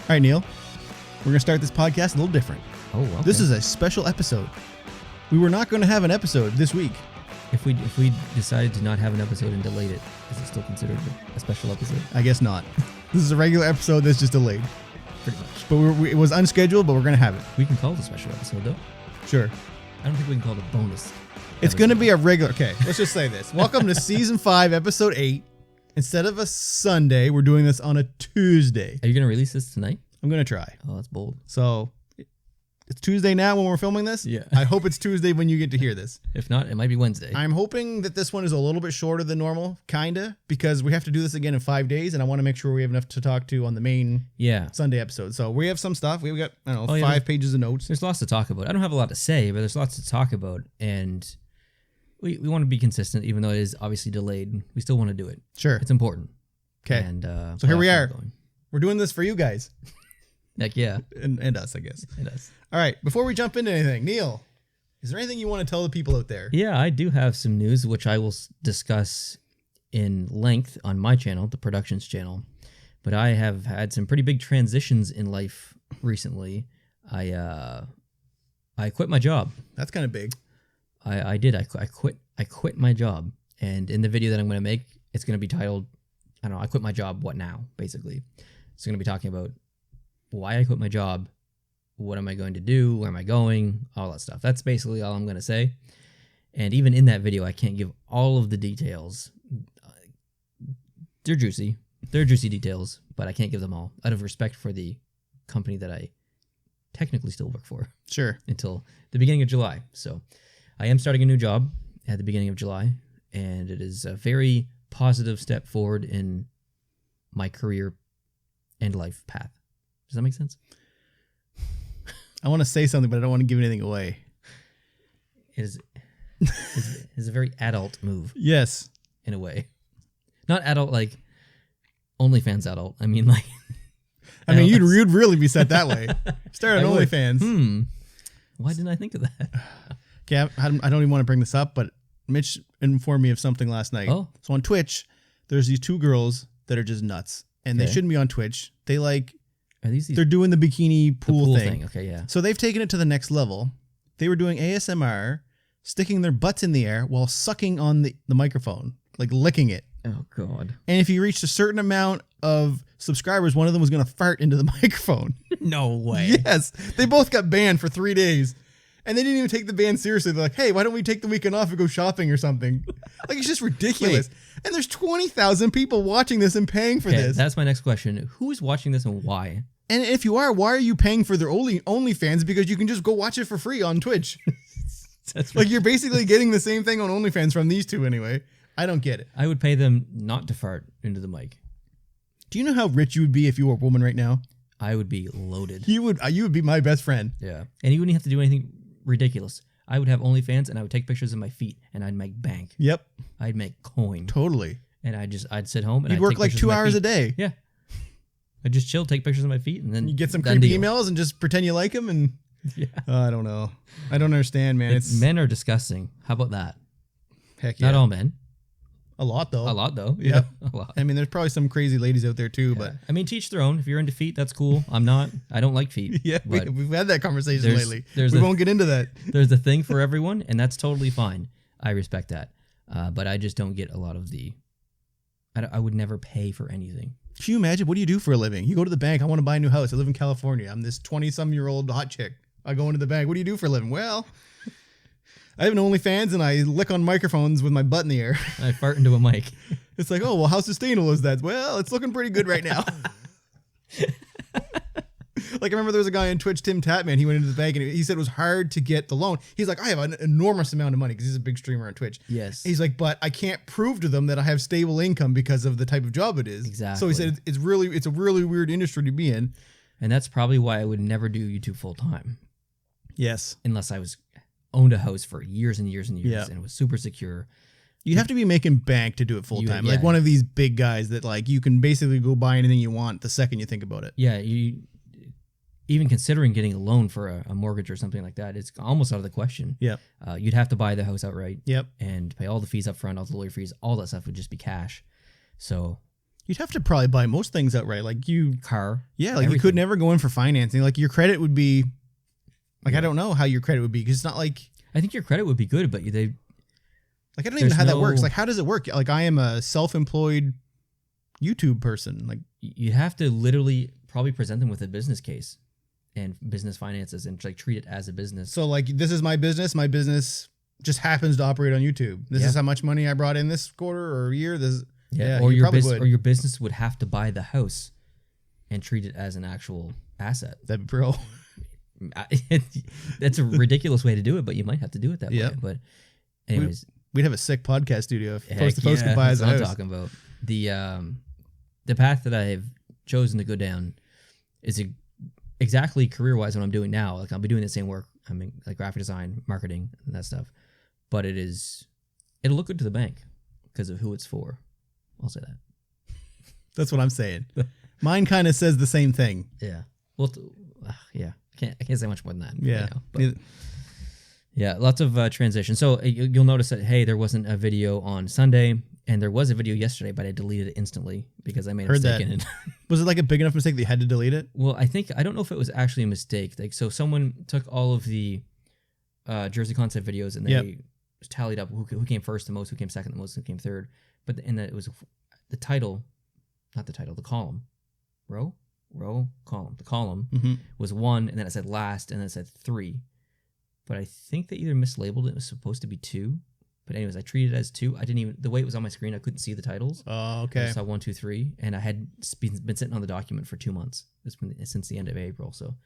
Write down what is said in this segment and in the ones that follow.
right, Neil. We're going to start this podcast a little different. Oh, okay. This is a special episode. We were not going to have an episode this week. If we decided to not have an episode and delayed it, is it still considered a special episode? I guess not. This is a regular episode that's just delayed. Pretty much. But it was unscheduled, but we're going to have it. We can call it a special episode, though. Sure. I don't think we can call it a bonus. It's going to be a regular... Okay, let's just say this. Welcome to Season 5, Episode 8. Instead of a Sunday, we're doing this on a Tuesday. Are you going to release this tonight? I'm going to try. Oh, that's bold. So, it's Tuesday now when we're filming this? Yeah. I hope it's Tuesday when you get to hear this. If not, it might be Wednesday. I'm hoping that this one is a little bit shorter than normal, kinda, because we have to do this again in 5 days, and I want to make sure we have enough to talk to on the main Sunday episode. So we have some stuff. We've got, I don't know, 5 pages of notes. There's lots to talk about. I don't have a lot to say, but there's lots to talk about, and we want to be consistent, even though it is obviously delayed. We still want to do it. Sure. It's important. Okay. And so here we are. We're doing this for you guys. Heck yeah. And us, I guess. And us. All right. Before we jump into anything, Neil, is there anything you want to tell the people out there? Yeah, I do have some news, which I will discuss in length on my channel, the Productions channel. But I have had some pretty big transitions in life recently. I quit my job. That's kind of big. I did. I quit my job. And in the video that I'm going to make, it's going to be titled, I don't know, I quit my job, what now, basically. It's going to be talking about why I quit my job, what am I going to do, where am I going, all that stuff. That's basically all I'm going to say. And even in that video, I can't give all of the details. They're juicy. They're juicy details, but I can't give them all out of respect for the company that I technically still work for. Sure. Until the beginning of July. So I am starting a new job at the beginning of July, and it is a very positive step forward in my career and life path. Does that make sense? I want to say something, but I don't want to give anything away. It is a very adult move. Yes. In a way. Not adult like OnlyFans adult. I mean like... I mean, you'd really be set that way. Start on OnlyFans. Why didn't I think of that? Okay, I don't even want to bring this up, but Mitch informed me of something last night. Oh. So on Twitch, there's these two girls that are just nuts. And they shouldn't be on Twitch. They they're doing the bikini pool thing. Okay, yeah. So they've taken it to the next level. They were doing ASMR, sticking their butts in the air while sucking on the microphone, like licking it. Oh, God. And if you reached a certain amount of subscribers, one of them was going to fart into the microphone. No way. Yes. They both got banned for 3 days. And they didn't even take the ban seriously. They're like, hey, why don't we take the weekend off and go shopping or something? Like, it's just ridiculous. Wait. And there's 20,000 people watching this and paying for this. That's my next question. Who is watching this and why? And if you are, why are you paying for their OnlyFans? Because you can just go watch it for free on Twitch. That's right. Like, you're basically getting the same thing on OnlyFans from these two anyway. I don't get it. I would pay them not to fart into the mic. Do you know how rich you would be if you were a woman right now? I would be loaded. You would be my best friend. Yeah. And you wouldn't have to do anything ridiculous. I would have OnlyFans and I would take pictures of my feet and I'd make bank. Yep. I'd make coin. Totally. And I'd sit home and You'd work like 2 hours a day. Yeah. I'd just chill, take pictures of my feet, and then you get some creepy emails and just pretend you like them. And yeah. I don't know. I don't understand, man. Men are disgusting. How about that? Heck yeah. Not all men. A lot though. Yeah. Yep. A lot. I mean, there's probably some crazy ladies out there too, but I mean, teach their own. If you're into feet, that's cool. I'm not. I don't like feet. Yeah, we've had that conversation lately. We won't get into that. There's a thing for everyone, and that's totally fine. I respect that. But I just don't get a lot of the... I would never pay for anything. Can you imagine? What do you do for a living? You go to the bank. I want to buy a new house. I live in California. I'm this 20-some-year-old hot chick. I go into the bank. What do you do for a living? Well, I have an OnlyFans, and I lick on microphones with my butt in the air. I fart into a mic. It's like, oh, well, how sustainable is that? Well, it's looking pretty good right now. Like, I remember there was a guy on Twitch, Tim Tatman. He went into the bank and he said it was hard to get the loan. He's like, I have an enormous amount of money because he's a big streamer on Twitch. Yes. He's like, but I can't prove to them that I have stable income because of the type of job it is. Exactly. So he said it's a really weird industry to be in. And that's probably why I would never do YouTube full time. Yes. Unless I owned a house for years and years and years and it was super secure. You have to be making bank to do it full time. Yeah. Like one of these big guys that like you can basically go buy anything you want the second you think about it. Yeah, even considering getting a loan for a mortgage or something like that, it's almost out of the question. Yep. You'd have to buy the house outright. Yep. And pay all the fees up front, all the lawyer fees, all that stuff would just be cash. So You'd have to probably buy most things outright. Like car. Yeah, like everything. you could never go in for financing. Like your credit would be, like I don't know how your credit would be because it's not like. I think your credit would be good, but I don't even know how that works. Like how does it work? Like I am a self-employed YouTube person. Like you have to literally probably present them with a business case and business finances and like treat it as a business. So like this is my business. My business just happens to operate on YouTube. This is how much money I brought in this quarter or year. Or your business would have to buy the house and treat it as an actual asset. That bro. That's a ridiculous way to do it, but you might have to do it that way. But anyways, we'd have a sick podcast studio if Post to Post could buy us a house. I'm talking about the path that I've chosen to go down is exactly career-wise what I'm doing now. Like I'll be doing the same work. I'm in like graphic design, marketing, and that stuff. But it'll look good to the bank because of who it's for. I'll say that. That's what I'm saying. Mine kind of says the same thing. Yeah. Well, yeah. I can't say much more than that. Yeah. Right now, but yeah. Lots of transition. So you'll notice that hey, there wasn't a video on Sunday, and there was a video yesterday, but I deleted it instantly because I made a mistake in it. Was it like a big enough mistake that you had to delete it? Well, I don't know if it was actually a mistake. Like, so someone took all of the Jersey Concept videos and they tallied up who came first the most, who came second the most, who came third. But it was the title, not the title, the column, row, column. The column was 1, and then it said last, and then it said 3. But I think they either mislabeled it. It was supposed to be 2. But anyways, I treated it as 2. I didn't even, the way it was on my screen, I couldn't see the titles. Oh, okay. I just saw 1, 2, 3, and I had been sitting on the document for 2 months. It's been since the end of April, so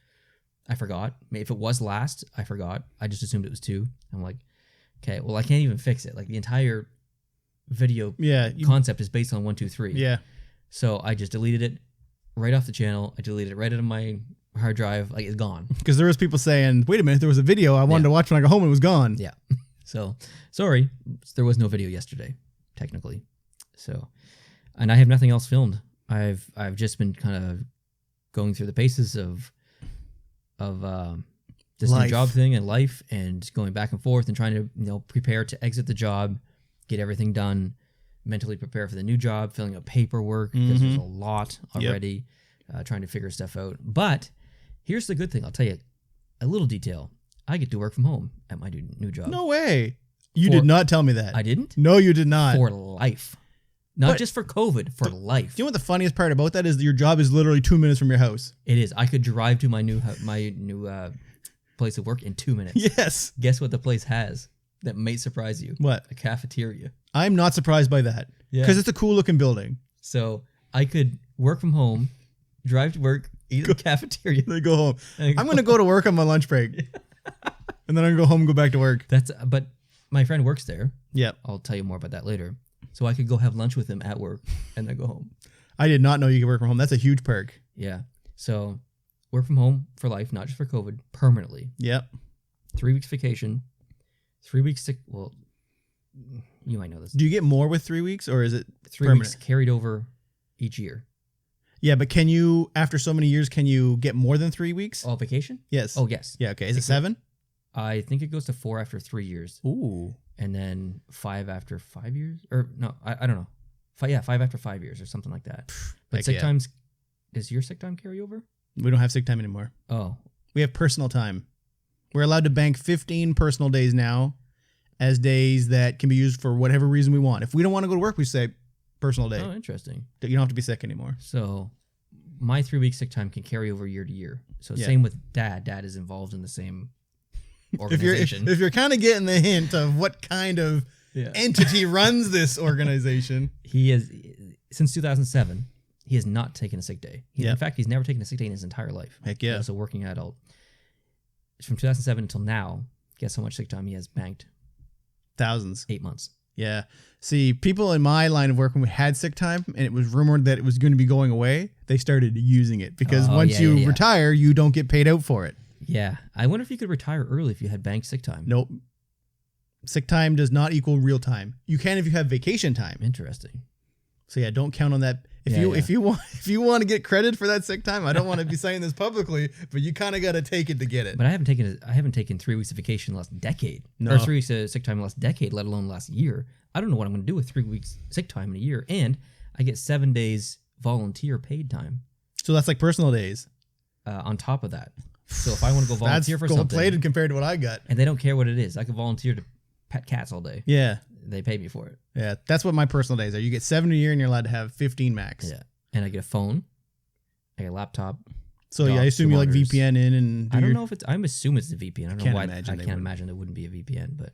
I forgot. If it was last, I forgot. I just assumed it was 2. I'm like, okay, well, I can't even fix it. Like the entire video concept is based on 1, 2, 3. Yeah. So I just deleted it right off the channel. I deleted it right out of my hard drive. Like it's gone. Because there was people saying, wait a minute, there was a video I wanted to watch when I got home and it was gone. Yeah. So sorry, there was no video yesterday, technically. So, and I have nothing else filmed. I've just been kind of going through the paces of this new job thing and life, and going back and forth and trying to prepare to exit the job, get everything done, mentally prepare for the new job, filling out paperwork because there's a lot already, trying to figure stuff out. But here's the good thing. I'll tell you a little detail. I get to work from home at my new job. No way. You did not tell me that. I didn't? No, you did not. For life. Not just for COVID, for life. Do you know what the funniest part about that is? Your job is literally 2 minutes from your house. It is. I could drive to my new place of work in 2 minutes. Yes. Guess what the place has that may surprise you? What? A cafeteria. I'm not surprised by that. Yeah. Because it's a cool looking building. So I could work from home, drive to work, eat at the cafeteria. Then go home. I'm going to go to work on my lunch break. And then I'm going to go home and go back to work. But my friend works there. Yep. I'll tell you more about that later. So I could go have lunch with him at work and then go home. I did not know you could work from home. That's a huge perk. Yeah. So work from home for life, not just for COVID, permanently. Yep. 3 weeks vacation, 3 weeks sick. Well, you might know this. Do you get more with 3 weeks, or is it 3 permanent? weeks carried over each year? Yeah, but can you, after so many years, can you get more than 3 weeks? Oh, vacation? Yes. Oh, yes. Yeah, okay. Is it 7? I think it goes to 4 after 3 years. Ooh. And then 5 after 5 years? Or no, I don't know. 5 after 5 years or something like that. But sick times, does your sick time carry over? We don't have sick time anymore. Oh. We have personal time. We're allowed to bank 15 personal days now as days that can be used for whatever reason we want. If we don't want to go to work, we say personal day. Oh, interesting. You don't have to be sick anymore. So my 3 week sick time can carry over year to year. So same with Dad. Dad is involved in the same organization. If you're kind of getting the hint of what kind of entity runs this organization. He is, since 2007, he has not taken a sick day. In fact, he's never taken a sick day in his entire life. Heck yeah. As a working adult. From 2007 until now, guess how much sick time he has banked? Thousands. 8 months. Yeah. See, people in my line of work, when we had sick time and it was rumored that it was going to be going away, they started using it because once you retire, you don't get paid out for it. Yeah. I wonder if you could retire early if you had banked sick time. Nope. Sick time does not equal real time. You can if you have vacation time. Interesting. So yeah, don't count on that. If you want to get credit for that sick time, I don't want to be saying this publicly, but you kind of got to take it to get it. But I haven't taken 3 weeks of vacation in the last decade. No. Or 3 weeks of sick time in the last decade, let alone last year. I don't know what I'm going to do with 3 weeks sick time in a year. And I get 7 days volunteer paid time So that's like personal days. on top of that. So if I want to go volunteer for That's something, gold-plated compared to what I got. and they don't care what it is, I can volunteer to pet cats all day. Yeah. They pay me for it. Yeah. That's what my personal days are. You get 7 a year and you're allowed to have 15 max. Yeah, and I get a phone, I get a laptop. So yeah, I assume you like monitors. VPN in and I don't know if it's. I'm assuming it's a VPN. I don't know why. I imagine they can't would. imagine there wouldn't be a VPN, but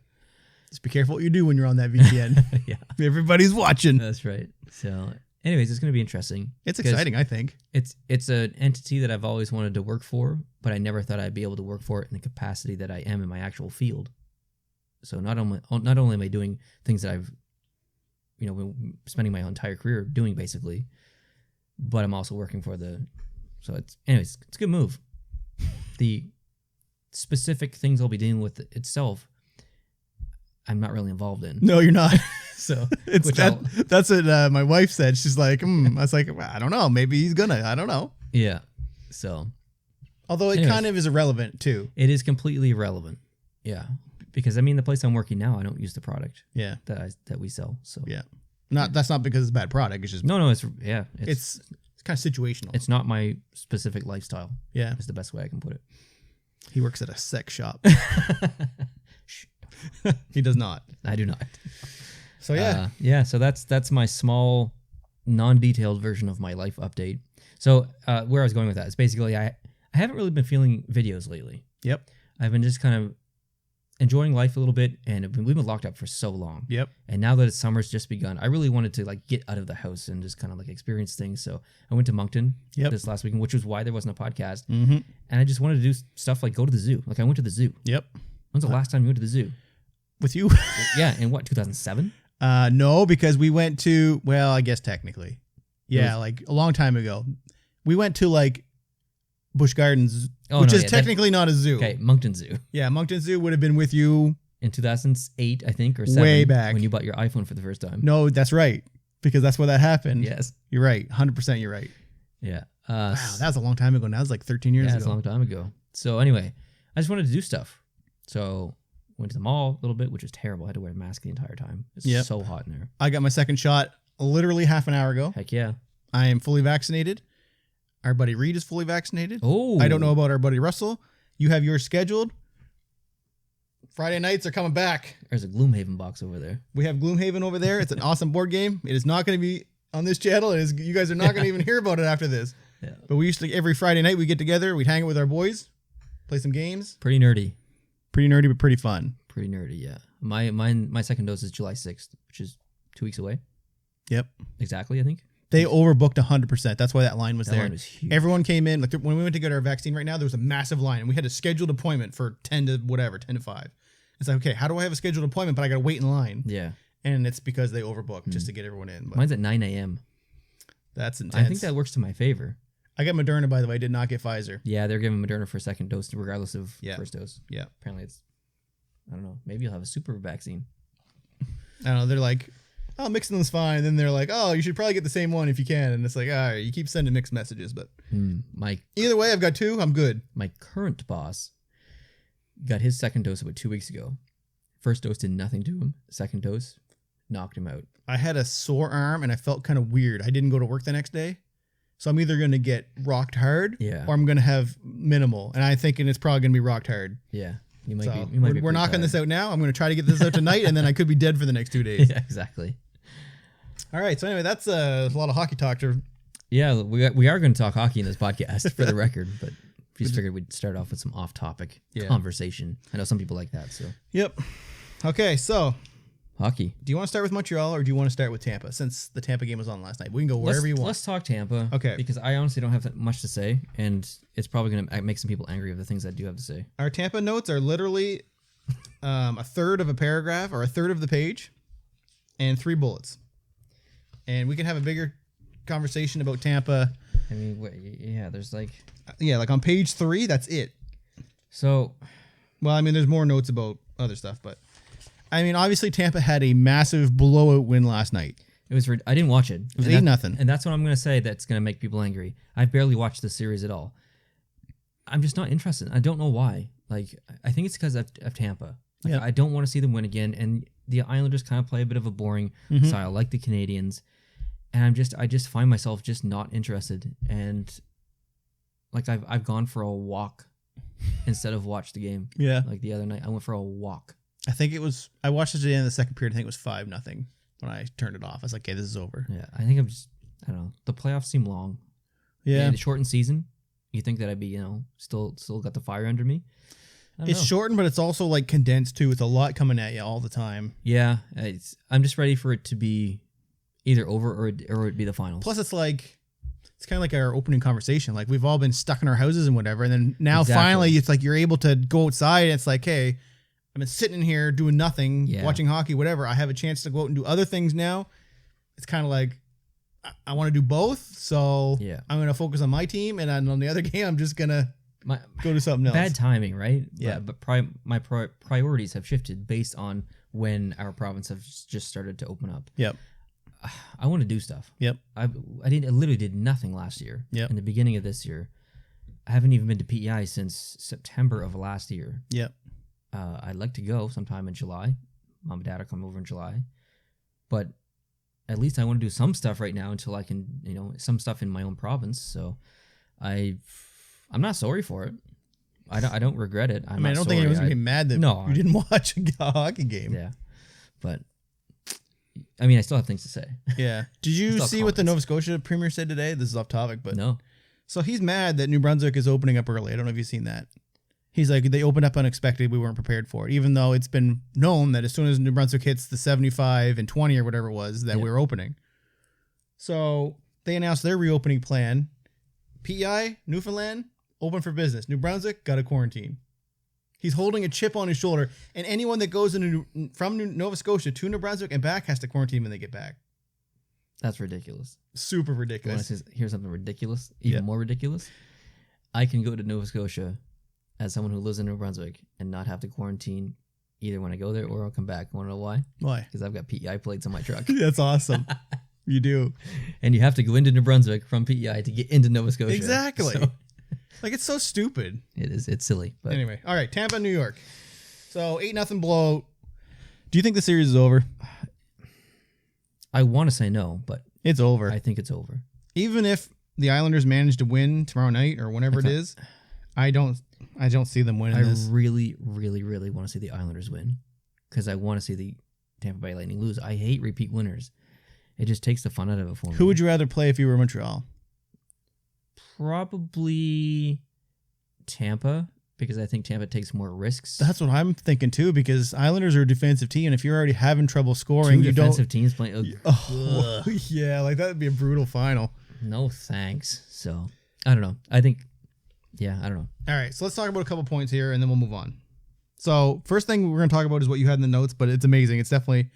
Just be careful what you do when you're on that VPN. yeah, Everybody's watching. that's right. So, anyways, it's going to be interesting. It's 'cause exciting, I think. It's an entity that I've always wanted to work for, but I never thought I'd be able to work for it in the capacity that I am in my actual field. So not only am I doing things that I've, been spending my entire career doing basically, but I'm also working for the. So it's a good move. The specific things I'll be dealing with itself, I'm not really involved in. No, you're not. So It's which that's what my wife said. She's like, I was like, well, I don't know. Maybe he's gonna. I don't know. yeah. So Although it Anyways. kind of is irrelevant too. it is completely irrelevant. Yeah, because I mean the place I'm working now, I don't use the product Yeah. that we sell. So Yeah. That's not because it's a bad product. It's just no, it's it's kind of situational. it's not my specific lifestyle. Yeah. Is the best way I can put it. He works at a sex shop. He does not. I do not. So yeah. So that's my small, non-detailed version of my life update. So where I was going with that is basically I haven't really been feeling videos lately. Yep. I've been just kind of enjoying life a little bit, and we've been locked up for so long. Yep. And now that summer's just begun, I really wanted to like get out of the house and just kind of like experience things. So I went to Moncton Yep. this last weekend, which was why there wasn't a podcast. Mm-hmm. And I just wanted to do stuff like go to the zoo. Like I went to the zoo. Yep. When's the last time you went to the zoo? With you? Yeah, in what, 2007? No, because we went to, well, I guess technically. Yeah, like a long time ago. We went to like Busch Gardens, which is technically not a zoo. Okay, Moncton Zoo. Yeah, Moncton Zoo would have been with you. In 2008, I think, or 7. Way back. When you bought your iPhone for the first time. No, that's right. Because that's where that happened. Yes. You're right. 100% you're right. Yeah. Wow, that was a long time ago. Now it's like 13 years yeah, ago. it's a long time ago. So anyway, I just wanted to do stuff. So went to the mall a little bit, which was terrible. I had to wear a mask the entire time. It's Yep. so hot in there. I got my second shot literally half an hour ago. Heck yeah. I am fully vaccinated. Our buddy Reed is fully vaccinated. Oh. I don't know about our buddy Russell. You have yours scheduled. Friday nights are coming back. There's a Gloomhaven box over there. We have Gloomhaven over there. It's an awesome board game. It is not going to be on this channel. You guys are not going to even hear about it after this. Yeah. But we used to, every Friday night, we get together. We'd hang out with our boys, play some games. Pretty nerdy. Pretty nerdy, but pretty fun. Pretty nerdy, yeah. My second dose is July 6th, which is 2 weeks away. Yep. Exactly, I think. They overbooked 100%. That's why that line was That there. line was huge. Everyone came in. Like when we went to get our vaccine right now, there was a massive line, and we had a scheduled appointment for 10 to 5. It's like, okay, how do I have a scheduled appointment, but I got to wait in line? Yeah. And it's because they overbooked just to get everyone in. But Mine's at 9 a.m. that's intense. I think that works to my favor. I got Moderna, by the way. I did not get Pfizer. Yeah, they're giving Moderna for a second dose regardless of first dose. Yeah. Apparently it's, I don't know, maybe you'll have a super vaccine. I don't know. They're like, oh, mixing them's fine. Then they're like, oh, you should probably get the same one if you can. And it's like, all right, you keep sending mixed messages. But either way, I've got 2. I'm good. My current boss got his second dose about 2 weeks ago. First dose did nothing to him. Second dose knocked him out. I had a sore arm and I felt kind of weird. I didn't go to work the next day. So I'm either going to get rocked hard or I'm going to have minimal. And I'm thinking it's probably going to be rocked hard. Yeah. You might So be. We're knocking this out now. I'm going to try to get this out tonight and then I could be dead for the next 2 days. Yeah, exactly. All right. So anyway, that's a lot of hockey talk. Yeah, we are going to talk hockey in this podcast for the record, but we just figured we'd start off with some off-topic conversation. I know some people like that, so. Yep. Okay, so hockey. Do you want to start with Montreal or do you want to start with Tampa? Since the Tampa game was on last night, we can go wherever you want. Let's talk Tampa. Okay. Because I honestly don't have that much to say, and it's probably going to make some people angry of the things I do have to say. Our Tampa notes are literally a third of a paragraph or a third of the page and 3 bullets. And we can have a bigger conversation about Tampa. I mean, yeah, there's like... Yeah, like on page 3, that's it. So... Well, I mean, there's more notes about other stuff, but... I mean, obviously Tampa had a massive blowout win last night. It was. I didn't watch it. It was 8-0. And that's what I'm going to say that's going to make people angry. I've barely watched the series at all. I'm just not interested. I don't know why. Like, I think it's because of Tampa. Like, I don't want to see them win again. And the Islanders kind of play a bit of a boring style, like the Canadiens. and I just find myself just not interested. And like I've gone for a walk instead of watch the game. Yeah. Like the other night, I went for a walk. I think it was. I watched it at the end of the second period. I think it was 5-0 when I turned it off. I was like, okay, this is over. Yeah, I think I don't know. The playoffs seem long. Yeah. And the shortened season. You think that I'd be, still got the fire under me? It's shortened, but it's also like condensed too. It's a lot coming at you all the time. Yeah, I'm just ready for it to be either over or it be the finals. Plus, it's kind of like our opening conversation. Like we've all been stuck in our houses and whatever, and then now finally it's like you're able to go outside. And it's like, hey, I've been sitting in here doing nothing, watching hockey, whatever. I have a chance to go out and do other things now. It's kind of like I want to do both, so I'm going to focus on my team, and on the other game, I'm just going to go do something else. Bad timing, right? Yeah. But my priorities have shifted based on when our province have just started to open up. Yep. I want to do stuff. Yep. I literally did nothing last year. Yep. In the beginning of this year, I haven't even been to PEI since September of last year. Yep. I'd like to go sometime in July. Mom and Dad will come over in July, but at least I want to do some stuff right now until I can, some stuff in my own province. So I'm not sorry for it. I don't regret it. I don't think anyone's gonna be mad that you didn't watch a hockey game. Yeah, but I still have things to say. Yeah. Did you see what the Nova Scotia Premier said today? This is off topic, but no. So he's mad that New Brunswick is opening up early. I don't know if you've seen that. He's like, they opened up unexpected. We weren't prepared for it, even though it's been known that as soon as New Brunswick hits the 75 and 20 or whatever it was, that we were opening. So they announced their reopening plan. PEI, Newfoundland, open for business. New Brunswick, got a quarantine. He's holding a chip on his shoulder, and anyone that goes from Nova Scotia to New Brunswick and back has to quarantine when they get back. That's ridiculous. Super ridiculous. You want to hear something ridiculous? Even more ridiculous? I can go to Nova Scotia as someone who lives in New Brunswick and not have to quarantine either when I go there or I'll come back. Want to know why? Why? Because I've got PEI plates on my truck. That's awesome. You do. And you have to go into New Brunswick from PEI to get into Nova Scotia. Exactly. Like, it's so stupid. It is. It's silly. But anyway. All right. Tampa, New York. So 8-0 blowout. Do you think the series is over? I want to say no, but it's over. I think it's over. Even if the Islanders manage to win tomorrow night or whenever it is, I don't see them winning this. I really, really, really want to see the Islanders win because I want to see the Tampa Bay Lightning lose. I hate repeat winners. It just takes the fun out of it for me. Who would you rather play if you were Montreal? Probably Tampa, because I think Tampa takes more risks. That's what I'm thinking too, because Islanders are a defensive team, and if you're already having trouble scoring, Two defensive teams playing. Yeah, like that would be a brutal final. No thanks. So I don't know. I don't know. All right, so let's talk about a couple points here, and then we'll move on. So first thing we're going to talk about is what you had in the notes, but it's amazing. It's definitely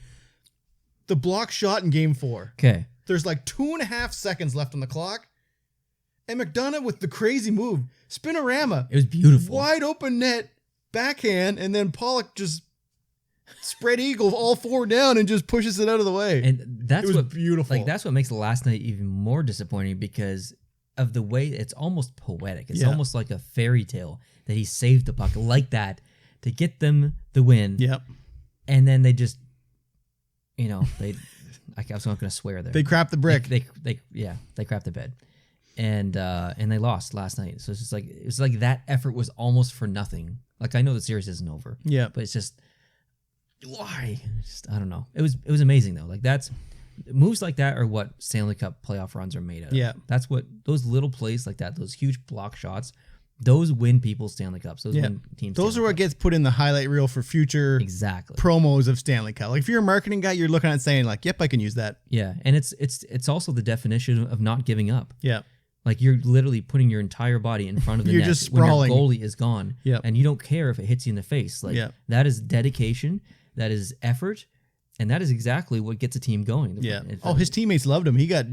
the block shot in Game 4. Okay. There's like 2.5 seconds left on the clock. And McDonough with the crazy move. Spinorama. It was beautiful. Wide open net, backhand, and then Pollock just spread eagle all four down and just pushes it out of the way. And that's beautiful. Like, that's what makes the last night even more disappointing because of the way it's almost poetic. It's almost like a fairy tale that he saved the puck like that to get them the win. Yep. And then they just, I was not going to swear there. They crapped the brick. They crapped the bed. And they lost last night. So it's like that effort was almost for nothing. Like, I know the series isn't over. Yeah. But it's just, why? I don't know. It was amazing though. Like, that's moves like that are what Stanley Cup playoff runs are made of. Yeah. That's what those little plays like that, those huge block shots, those win people Stanley Cups. Those win teams. Those are what gets put in the highlight reel for future promos of Stanley Cup. Like, if you're a marketing guy, you're looking at it saying like, yep, I can use that. Yeah. And it's also the definition of not giving up. Yeah. Like, you're literally putting your entire body in front of the net. You're just sprawling. When your goalie is gone. Yep. And you don't care if it hits you in the face. Like, that is dedication. That is effort. And that is exactly what gets a team going. Yeah. His teammates loved him. He got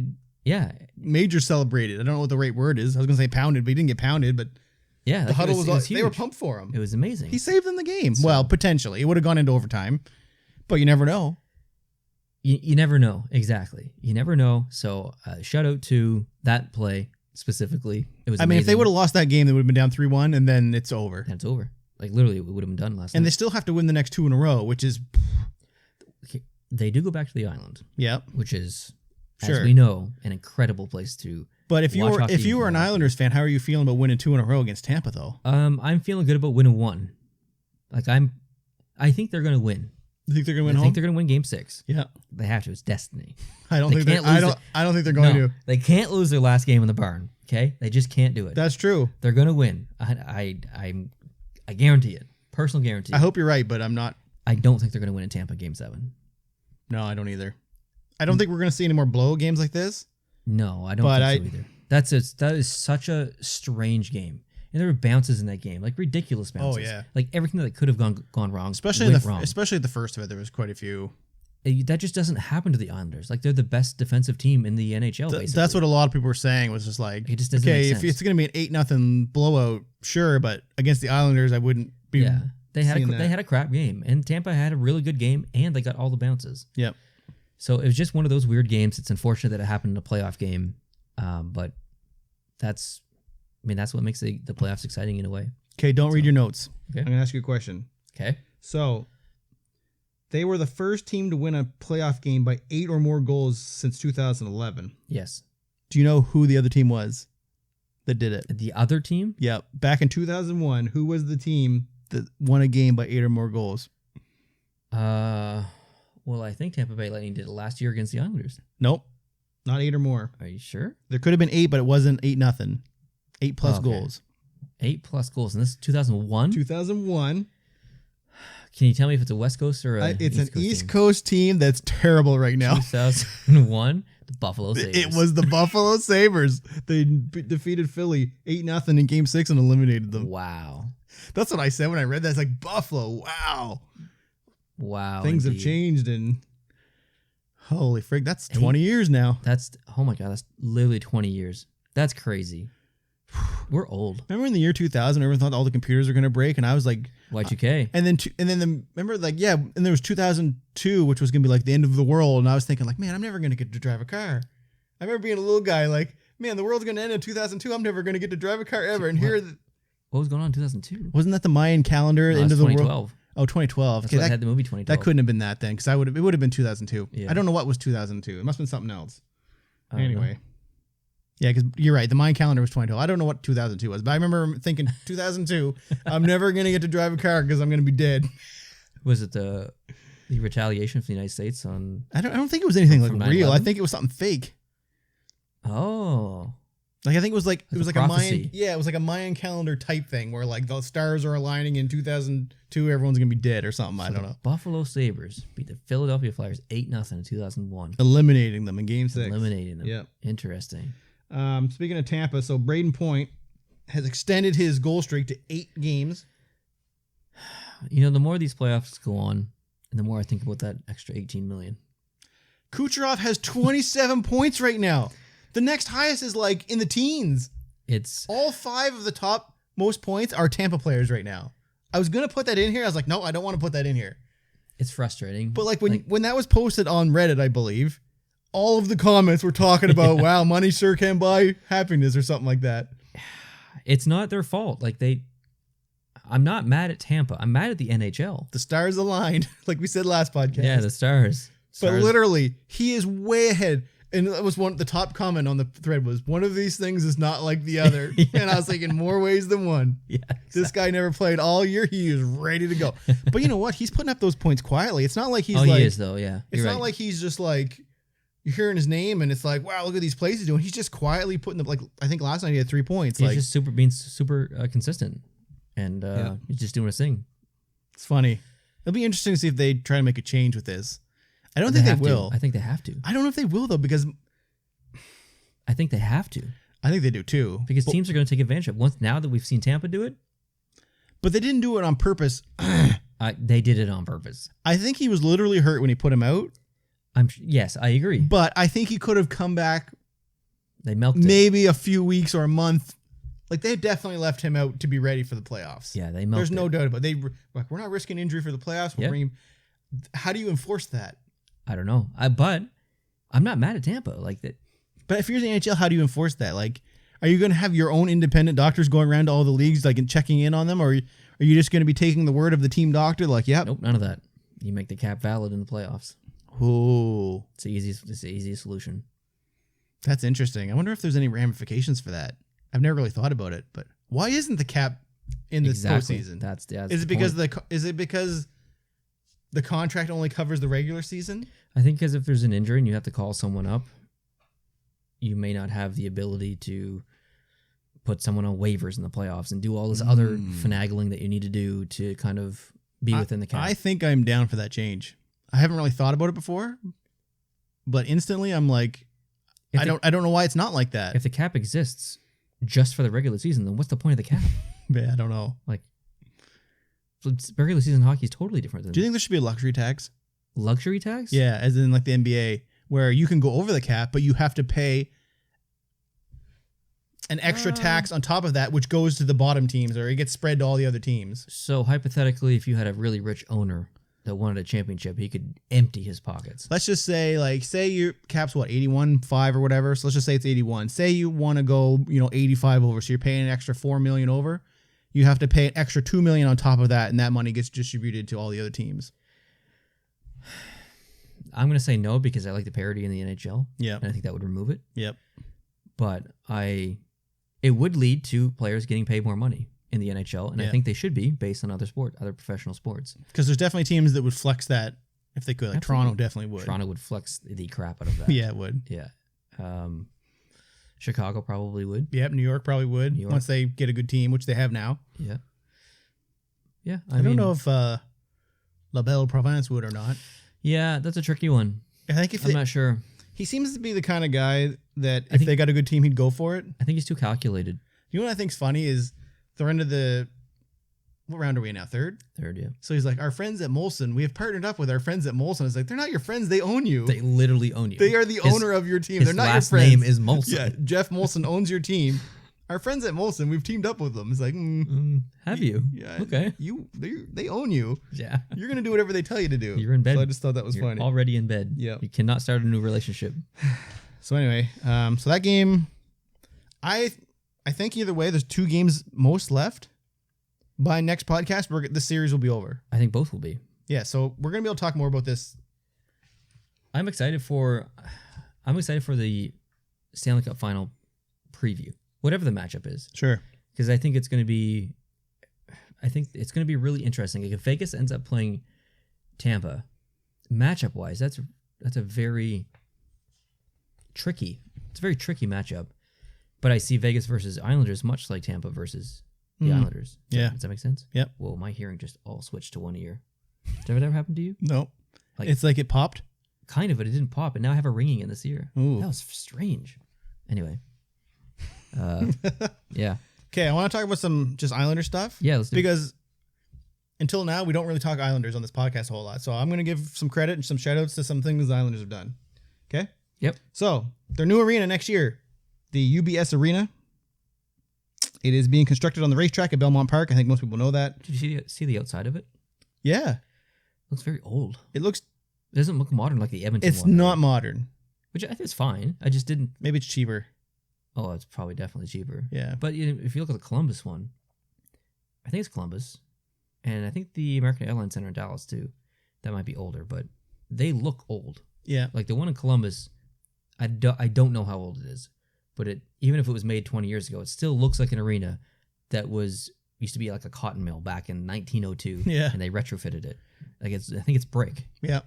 major celebrated. I don't know what the right word is. I was going to say pounded, but he didn't get pounded. But yeah, the huddle was they were pumped for him. It was amazing. He saved them the game. So, well, potentially. It would have gone into overtime. But you never know. You never know. Exactly. You never know. So shout out to that play. Specifically, it was. If they would have lost that game, they would have been down 3-1, and then it's over. And it's over. Like, literally, it would have been done last night. And they still have to win the next 2 in a row, which is. They do go back to the island. Yep. Which is as we know, an incredible place to. But if watch hockey you were an Islanders fan, how are you feeling about winning 2 in a row against Tampa, though? I'm feeling good about winning 1. Like I think they're gonna win. You think they're gonna win home? I think they're gonna win Game 6. Yeah, they have to. It's destiny. I don't think they're going to. They can't lose their last game in the barn. Okay, they just can't do it. That's true. They're gonna win. I guarantee it. Personal guarantee. I hope you're right, but I'm not. I don't think they're gonna win in Tampa Game 7. No, I don't either. I don't think we're gonna see any more blowout games like this. No, I don't think so either. That is such a strange game. And there were bounces in that game, like ridiculous bounces. Oh yeah, like everything that could have gone wrong. Especially at the first of it, there was quite a few. That just doesn't happen to the Islanders. Like they're the best defensive team in the NHL. Basically, that's what a lot of people were saying. Was just like, it just doesn't okay, make if sense. it's going to be an 8-0 blowout, sure, but against the Islanders, I wouldn't be. Yeah, they had a crap game, and Tampa had a really good game, and they got all the bounces. Yep. So it was just one of those weird games. It's unfortunate that it happened in a playoff game, but that's what makes the playoffs exciting in a way. Okay, don't read your notes. Okay. I'm going to ask you a question. Okay. So, they were the first team to win a playoff game by 8 or more goals since 2011. Yes. Do you know who the other team was that did it? The other team? Yeah. Back in 2001, who was the team that won a game by 8 or more goals? Well, I think Tampa Bay Lightning did it last year against the Islanders. Nope. Not 8 or more. Are you sure? There could have been 8, but it wasn't 8-0. 8+ goals. 8+ goals. And this is 2001? 2001. Can you tell me if it's a West Coast or it's an East Coast team that's terrible right now. 2001, the Buffalo Sabres. It was the Buffalo Sabres. They defeated Philly 8-0 in Game 6 and eliminated them. Wow. That's what I said when I read that. It's like, Buffalo, wow. Wow. Things have changed, and holy frig, that's 20 years now. Oh my God, that's literally 20 years. That's crazy. We're old. Remember in the year 2000, everyone thought all the computers were going to break, and I was like, Y2K. Remember, like, yeah, and there was 2002, which was going to be like the end of the world, and I was thinking, like, man, I'm never going to get to drive a car. I remember being a little guy, like, man, the world's going to end in 2002. I'm never going to get to drive a car ever. And what was going on in 2002? Wasn't that the Mayan calendar? End of the world. 2012. Oh, 2012. That's what had the movie 2012. That couldn't have been that then, because it would have been 2002. Yeah. I don't know what was 2002. It must have been something else. Anyway. Know. Yeah, because you're right. The Mayan calendar was 2012. I don't know what 2002 was, but I remember thinking 2002, I'm never going to get to drive a car because I'm going to be dead. Was it the retaliation from the United States on... I don't think it was anything like real. 9/11? I think it was something fake. Oh. Like, I think it was like a Mayan... Yeah, it was like a Mayan calendar type thing where like the stars are aligning in 2002, everyone's going to be dead or something. I don't know. Buffalo Sabres beat the Philadelphia Flyers 8-0 in 2001. Eliminating them in Game 6. Eliminating them. Yeah. Interesting. Speaking of Tampa, so Braden Point has extended his goal streak to 8 games. You know, the more these playoffs go on, and the more I think about that extra $18 million. Kucherov has 27 points right now. The next highest is like in the teens. It's all 5 of the top most points are Tampa players right now. I was gonna put that in here. I was like, no, I don't want to put that in here. It's frustrating. But like when that was posted on Reddit, I believe, all of the comments were talking about, wow, money sure can buy happiness or something like that. It's not their fault. Like I'm not mad at Tampa. I'm mad at the NHL. The stars aligned, like we said last podcast. Yeah, the stars. But literally, he is way ahead. And that was the top comment on the thread was, one of these things is not like the other. Yeah. And I was thinking, more ways than one. Yeah, exactly. This guy never played all year. He is ready to go. But you know what? He's putting up those points quietly. It's not like he's he is though. Yeah, it's not like he's just like, you're hearing his name and it's like, wow, look at these plays he's doing. He's just quietly putting up, like, I think last night he had 3 points. He's just being super consistent, and he's just doing his thing. It's funny. It'll be interesting to see if they try to make a change with this. I don't think they will. I think they have to. I don't know if they will though, because I think they have to. I think they do too. Because teams are going to take advantage of it. Now that we've seen Tampa do it. But they didn't do it on purpose. They did it on purpose. I think he was literally hurt when he put him out. Yes, I agree. But I think he could have come back. They milked maybe a few weeks or a month. Like, they definitely left him out to be ready for the playoffs. Yeah, they milked There's no doubt about it. We're not risking injury for the playoffs. How do you enforce that? I don't know. But I'm not mad at Tampa like that. But if you're the NHL, how do you enforce that? Like, are you going to have your own independent doctors going around to all the leagues, like, and checking in on them? Or are you just going to be taking the word of the team doctor? Like, yeah. Nope, none of that. You make the cap valid in the playoffs. Oh. It's the easiest solution. That's interesting. I wonder if there's any ramifications for that. I've never really thought about it, but why isn't the cap in this postseason? Is it because the contract only covers the regular season? I think because if there's an injury and you have to call someone up, you may not have the ability to put someone on waivers in the playoffs and do all this other finagling that you need to do to kind of be within the cap. I think I'm down for that change. I haven't really thought about it before, but instantly I'm like, I don't know why it's not like that. If the cap exists just for the regular season, then what's the point of the cap? Yeah, I don't know. Like, regular season hockey is totally different. Do you think there should be a luxury tax? Luxury tax? Yeah, as in like the NBA, where you can go over the cap, but you have to pay an extra tax on top of that, which goes to the bottom teams, or it gets spread to all the other teams. So hypothetically, if you had a really rich owner that wanted a championship, he could empty his pockets. Let's just say, like, say your cap's what, 81.5 or whatever. So let's just say it's 81. Say you want to go, 85 over, so you're paying an extra $4 million over. You have to pay an extra $2 million on top of that, and that money gets distributed to all the other teams. I'm going to say no because I like the parity in the NHL. Yeah, and I think that would remove it. Yep. But it would lead to players getting paid more money in the NHL, and I think they should be based on other professional sports. Because there's definitely teams that would flex that if they could. Like Toronto definitely would. Toronto would flex the crap out of that. Yeah, it would. Yeah. Chicago probably would. Yep, New York probably would once they get a good team, which they have now. Yeah. Yeah. I don't know if La Belle Province would or not. Yeah, that's a tricky one. I'm not sure. He seems to be the kind of guy that if they got a good team, he'd go for it. I think he's too calculated. You know what I think's funny is they're into what round are we in now? Third, yeah. So he's like, our friends at Molson, we have partnered up with our friends at Molson. It's like, they're not your friends. They own you. They literally own you. They are the owner of your team. They're not your friends. His last name is Molson. Yeah, Jeff Molson owns your team. Our friends at Molson, we've teamed up with them. It's like, have you? Yeah. Okay. They own you. Yeah. You're going to do whatever they tell you to do. You're in bed. So I just thought that was funny. Already in bed. Yeah. You cannot start a new relationship. So anyway, so that game, I think either way, there's 2 games most left. By next podcast, this series will be over. I think both will be. Yeah, so we're going to be able to talk more about this. I'm excited for the Stanley Cup final preview, whatever the matchup is. Sure. Because I think it's going to be really interesting. Like if Vegas ends up playing Tampa, matchup wise, that's a very tricky. It's a very tricky matchup. But I see Vegas versus Islanders much like Tampa versus the Islanders. Does that make sense? Yep. Whoa, my hearing just all switched to one ear. Did that ever happen to you? No. It's like it popped? Kind of, but it didn't pop, and now I have a ringing in this ear. Ooh. That was strange. Anyway. Yeah. Okay, I want to talk about some just Islander stuff. Yeah, let's do it. Because until now, we don't really talk Islanders on this podcast a whole lot. So I'm going to give some credit and some shout outs to some things the Islanders have done. Okay? Yep. So, their new arena next year, the UBS Arena. It is being constructed on the racetrack at Belmont Park. I think most people know that. Did you see the outside of it? Yeah. It looks very old. It doesn't look modern like the Edmonton It's one. not modern. Which I think is fine. I just didn't... Maybe it's cheaper. Oh, it's probably definitely cheaper. Yeah. But if you look at the Columbus one, I think it's Columbus. And I think the American Airlines Center in Dallas too. That might be older, but they look old. Yeah. Like the one in Columbus, I don't know how old it is. But even if it was made 20 years ago, it still looks like an arena that used to be like a cotton mill back in 1902. Yeah. And they retrofitted it. Like I think it's brick. Yeah.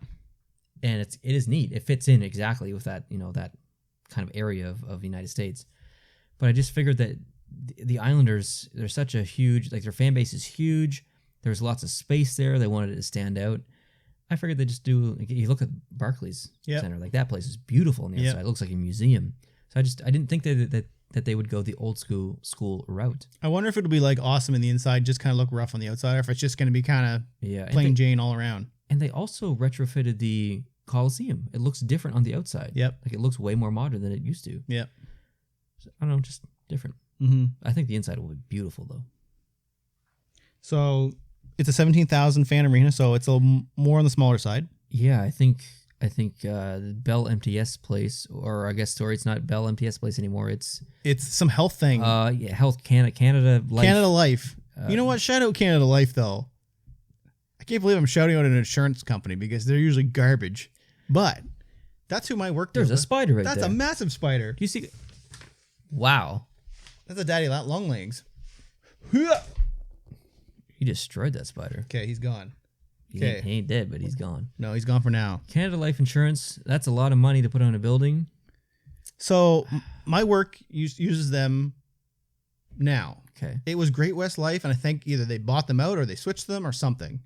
And it is neat. It fits in exactly with that, that kind of area of the United States. But I just figured that the Islanders, they're such a huge, like their fan base is huge. There's lots of space there. They wanted it to stand out. I figured they just do, like, you look at Barclays Center, like that place is beautiful on the outside. It looks like a museum. So I didn't think that they would go the old school route. I wonder if it'll be like awesome in the inside, just kind of look rough on the outside, or if it's just going to be kind of plain Jane all around. And they also retrofitted the Coliseum. It looks different on the outside. Yep. Like it looks way more modern than it used to. Yep. So, I don't know, just different. Mm-hmm. I think the inside will be beautiful though. So it's a 17,000 fan arena, so it's a little more on the smaller side. Yeah, I think the Bell MTS place, or I guess it's not Bell MTS place anymore. It's some health thing. Health Canada Life. Canada Life. You know what? Shout out Canada Life though. I can't believe I'm shouting out an insurance company because they're usually garbage. But That's who my work. There's a spider right That's there. a massive spider. Do you see? Wow. That's a daddy long legs. He destroyed that spider. Okay, he's gone. He ain't dead, but he's gone. No, he's gone for now. Canada Life Insurance, that's a lot of money to put on a building. So my work uses them now. Okay. It was Great West Life, and I think either they bought them out or they switched them or something.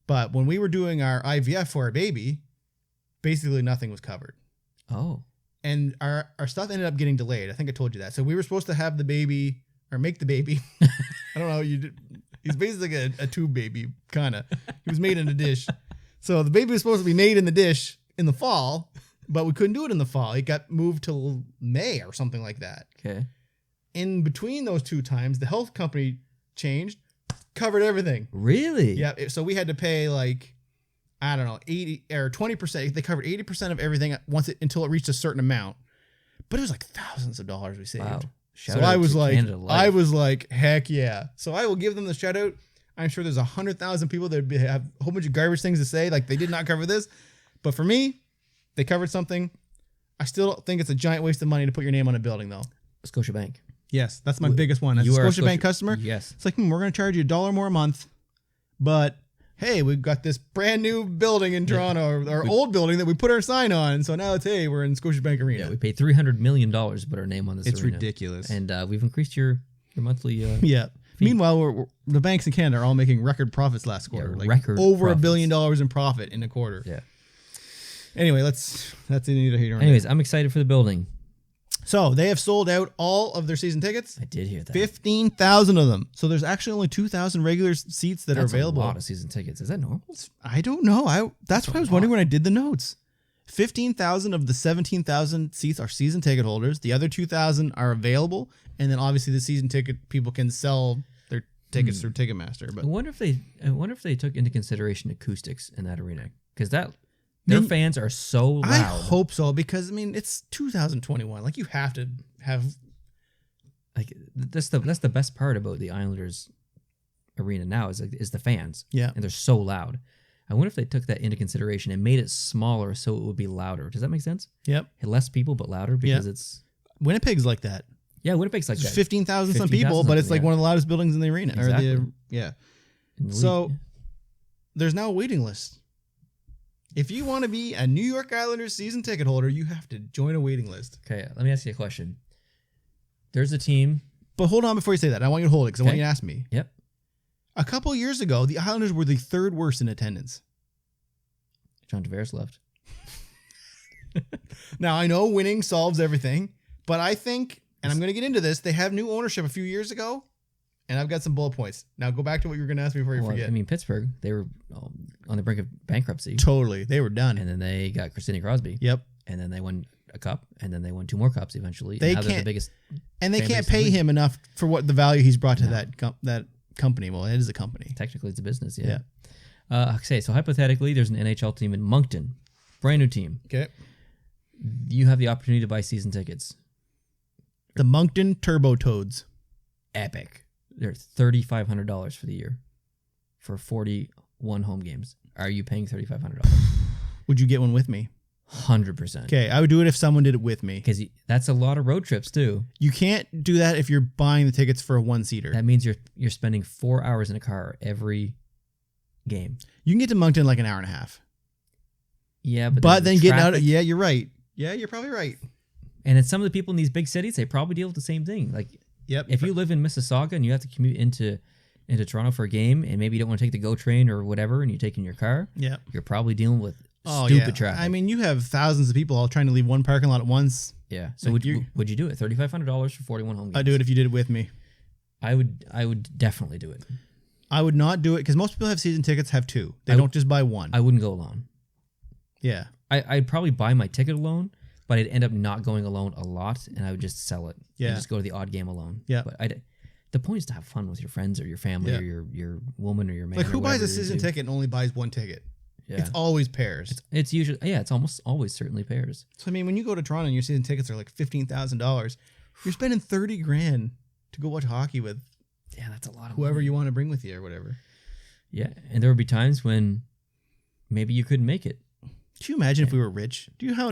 But when we were doing our IVF for our baby, basically nothing was covered. Oh. And our stuff ended up getting delayed. I think I told you that. So we were supposed to have the baby or make the baby. I don't know. He's basically a tube baby, kind of. He was made in a dish. So the baby was supposed to be made in the dish in the fall, but we couldn't do it in the fall. It got moved till May or something like that. Okay. In between those two times, the health company changed, covered everything. Really? Yeah. So we had to pay like, I don't know, 80 or 20%. They covered 80% of everything until it reached a certain amount. But it was like thousands of dollars we saved. Wow. So I was like, heck yeah. So I will give them the shout out. I'm sure there's 100,000 people that have a whole bunch of garbage things to say, like they did not cover this. But for me, they covered something. I still think it's a giant waste of money to put your name on a building, though. Scotiabank. Yes, that's my biggest one. As a Scotiabank customer, yes. It's like, we're going to charge you $1 more a month, but hey, we've got this brand new building in Toronto, our old building that we put our sign on. So now it's, hey, we're in Scotiabank Arena. Yeah, we paid $300 million to put our name on this It's arena. ridiculous. And we've increased your monthly yeah. Fee. Meanwhile, the banks in Canada are all making record profits last quarter. Yeah, like record over profits. $1 billion in profit in a quarter. Yeah. Anyway, that's neither here nor there. Anyways, I'm excited for the building. So they have sold out all of their season tickets. I did hear that. 15,000 of them. So there's actually only 2,000 regular seats that are available. That's a lot of season tickets. Is that normal? I don't know. That's what I was wondering when I did the notes. 15,000 of the 17,000 seats are season ticket holders. The other 2,000 are available, and then obviously the season ticket people can sell their tickets through Ticketmaster. But I wonder if they took into consideration acoustics in that arena, because their fans are so loud. I hope so, because I mean it's 2021. Like, you have to have, like, that's the best part about the Islanders arena now is the fans. Yeah, and they're so loud. I wonder if they took that into consideration and made it smaller so it would be louder. Does that make sense? Yep. Less people but louder, because it's Winnipeg's like that. Yeah, Winnipeg's like that. 15,000 some people, but it's like one of the loudest buildings in the arena. Exactly. So there's now a waiting list. If you want to be a New York Islanders season ticket holder, you have to join a waiting list. Okay, let me ask you a question. There's a team. But hold on before you say that. I want you to hold it because I want you to ask me. Yep. A couple of years ago, the Islanders were the third worst in attendance. John Tavares left. Now, I know winning solves everything, but I think, and I'm going to get into this, they have new ownership a few years ago, and I've got some bullet points. Now, go back to what you were going to ask me before you forget. I mean, Pittsburgh, they were on the brink of bankruptcy. Totally. They were done. And then they got Sidney Crosby. Yep. And then they won a cup, and then they won 2 more cups eventually. They can't, they can't pay him enough for what the value he's brought to that company. Well, it is a company. Technically, it's a business, yeah. So hypothetically, there's an NHL team in Moncton, brand new team. Okay. You have the opportunity to buy season tickets. The Moncton Turbo Toads. Epic. They're $3,500 for the year for 41 home games. Are you paying $3,500? Would you get one with me? 100%. Okay, I would do it if someone did it with me. Because that's a lot of road trips too. You can't do that if you're buying the tickets for a one-seater. That means you're spending 4 hours in a car every game. You can get to Moncton in like an hour and a half. Yeah, but then getting out. Yeah, you're right. Yeah, you're probably right. And it's some of the people in these big cities, they probably deal with the same thing. Like, if you live in Mississauga and you have to commute into Toronto for a game, and maybe you don't want to take the GO train or whatever, and you take in your car, you're probably dealing with stupid traffic. I mean, you have thousands of people all trying to leave one parking lot at once. Yeah. So would you do it? $3,500 for 41 home games. I'd do it if you did it with me. I would definitely do it. I would not do it because most people have season tickets, have 2. They don't just buy one. I wouldn't go alone. Yeah. I'd probably buy my ticket alone, but I'd end up not going alone a lot, and I would just sell it. Yeah. And just go to the odd game alone. Yeah. But the point is to have fun with your friends or your family or your woman or your man. Like, who buys a season ticket and only buys one ticket? Yeah. It's always pairs. It's usually, it's almost always certainly pairs. So, I mean, when you go to Toronto and your season tickets are like $15,000, you're spending $30,000 to go watch hockey with. Yeah, that's a lot of whoever money. You want to bring with you or whatever. Yeah, and there would be times when maybe you couldn't make it. Do you imagine if we were rich? Do you know how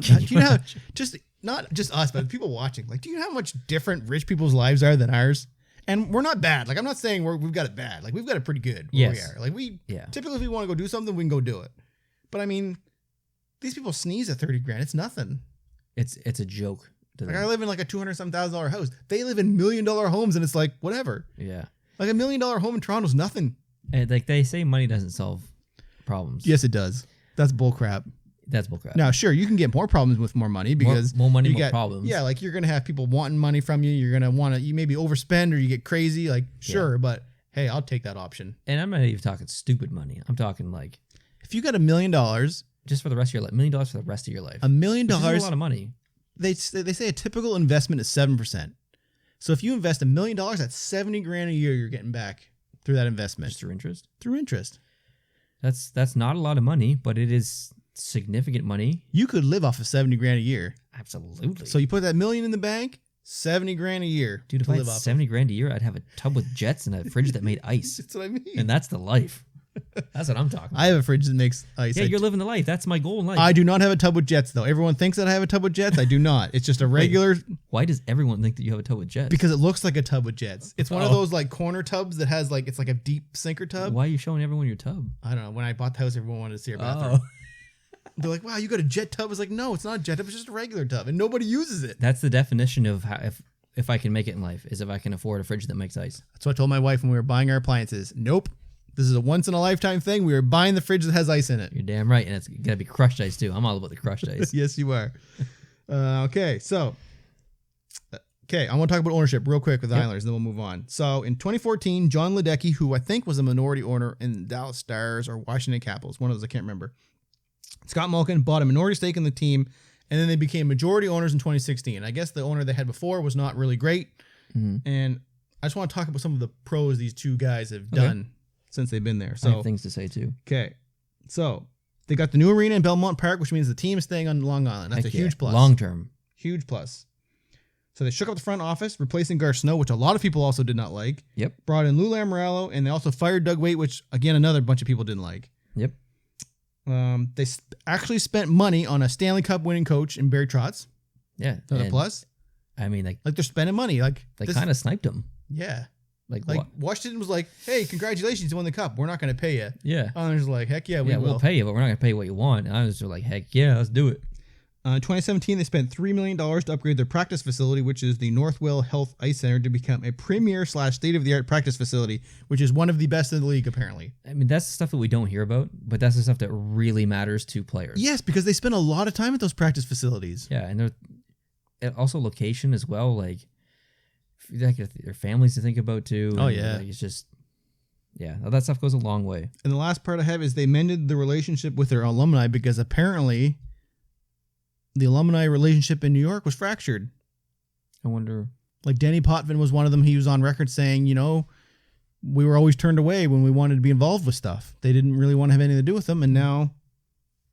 just not just us, but people watching? Like, do you know how much different rich people's lives are than ours? And we're not bad. Like, I'm not saying we've got it bad. Like, we've got it pretty good where we are. Like, typically, if we want to go do something, we can go do it. But I mean, these people sneeze at 30 grand. It's nothing. It's a joke. Like, I live in like a $200,000 house. They live in $1 million homes, and it's like whatever. Yeah. Like $1 million home in Toronto's nothing. And like they say, money doesn't solve problems. Yes, it does. That's bullcrap. That's bullcrap. Now, sure, you can get more problems with more money because more money, more problems. Yeah, like you're gonna have people wanting money from you. You're gonna want to, you maybe overspend or you get crazy. Like, sure, but hey, I'll take that option. And I'm not even talking stupid money. I'm talking like if you got $1 million, just for the rest of your life, $1 million for the rest of your life. $1 million, is a lot of money. They say a typical investment is 7%. So if you invest $1 million, that's 70 grand a year you're getting back through that investment. Just through interest. Through interest. That's not a lot of money, but it is significant money. You could live off of 70 grand a year. Absolutely. So you put that $1 million in the bank, 70 grand a year. Dude, if I had 70 grand a year, I'd have a tub with jets and a fridge that made ice. That's what I mean. And that's the life. That's what I'm talking about. I have a fridge that makes ice. Yeah, you're living the life. That's my goal in life. I do not have a tub with jets, though. Everyone thinks that I have a tub with jets. I do not. It's just a regular... Wait, why does everyone think that you have a tub with jets? Because it looks like a tub with jets. It's one of those like corner tubs that has like, it's like a deep sinker tub. Why are you showing everyone your tub? I don't know. When I bought the house, everyone wanted to see our bathroom. They're like, wow, you got a jet tub? It's like, no, it's not a jet tub. It's just a regular tub. And nobody uses it. That's the definition of how, if I can make it in life, is if I can afford a fridge that makes ice. That's what I told my wife when we were buying our appliances. Nope. This is a once-in-a-lifetime thing. We were buying the fridge that has ice in it. You're damn right. And it's got to be crushed ice, too. I'm all about the crushed ice. Yes, you are. Okay, so... Okay, I want to talk about ownership real quick with the Islanders, and then we'll move on. So, in 2014, John Ledecky, who I think was a minority owner in Dallas Stars or Washington Capitals, one of those, I can't remember. Scott Malkin bought a minority stake in the team, and then they became majority owners in 2016. I guess the owner they had before was not really great, and I just want to talk about some of the pros these two guys have done since they've been there. So I have things to say, too. Okay, so they got the new arena in Belmont Park, which means the team is staying on Long Island. That's a huge plus. Long term. Huge plus. So they shook up the front office, replacing Gar Snow, which a lot of people also did not like. Yep. Brought in Lou Lamoriello, and they also fired Doug Waite, which, again, another bunch of people didn't like. Yep. They actually spent money on a Stanley Cup winning coach in Barry Trotz. Yeah. Another plus. I mean, like they're spending money. Like they kind of sniped him. Yeah. Like Washington was like, hey, congratulations, you won the cup. We're not going to pay you. Yeah. Islanders like, heck yeah, we will. We'll pay you, but we're not going to pay you what you want. And Islanders were like, heck yeah, let's do it. In 2017, they spent $3 million to upgrade their practice facility, which is the Northwell Health Ice Center, to become a premier / state-of-the-art practice facility, which is one of the best in the league, apparently. I mean, that's the stuff that we don't hear about, but that's the stuff that really matters to players. Yes, because they spend a lot of time at those practice facilities. Yeah, and also location as well. Like their families to think about too. Oh yeah, like, it's just all that stuff goes a long way. And the last part I have is they mended the relationship with their alumni because apparently the alumni relationship in New York was fractured. I wonder. Like Denny Potvin was one of them. He was on record saying, we were always turned away when we wanted to be involved with stuff. They didn't really want to have anything to do with them, and now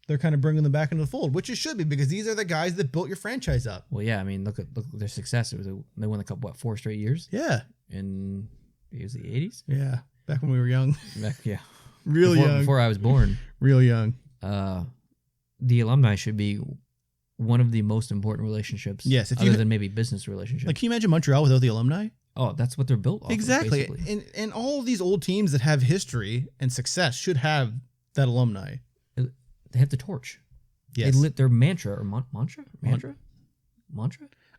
they're kind of bringing them back into the fold, which it should be because these are the guys that built your franchise up. Well, yeah, I mean, look at their success. They won the cup 4 straight years. Yeah, in it was the 80s. Yeah, back when we were young. Real young before I was born. Real young. The alumni should be one of the most important relationships. Yes, other than maybe business relationships. Like, can you imagine Montreal without the alumni? Oh, that's what they're built off exactly. Of, and all of these old teams that have history and success should have that alumni. They have the torch. Yes. They lit their mantra or mantra.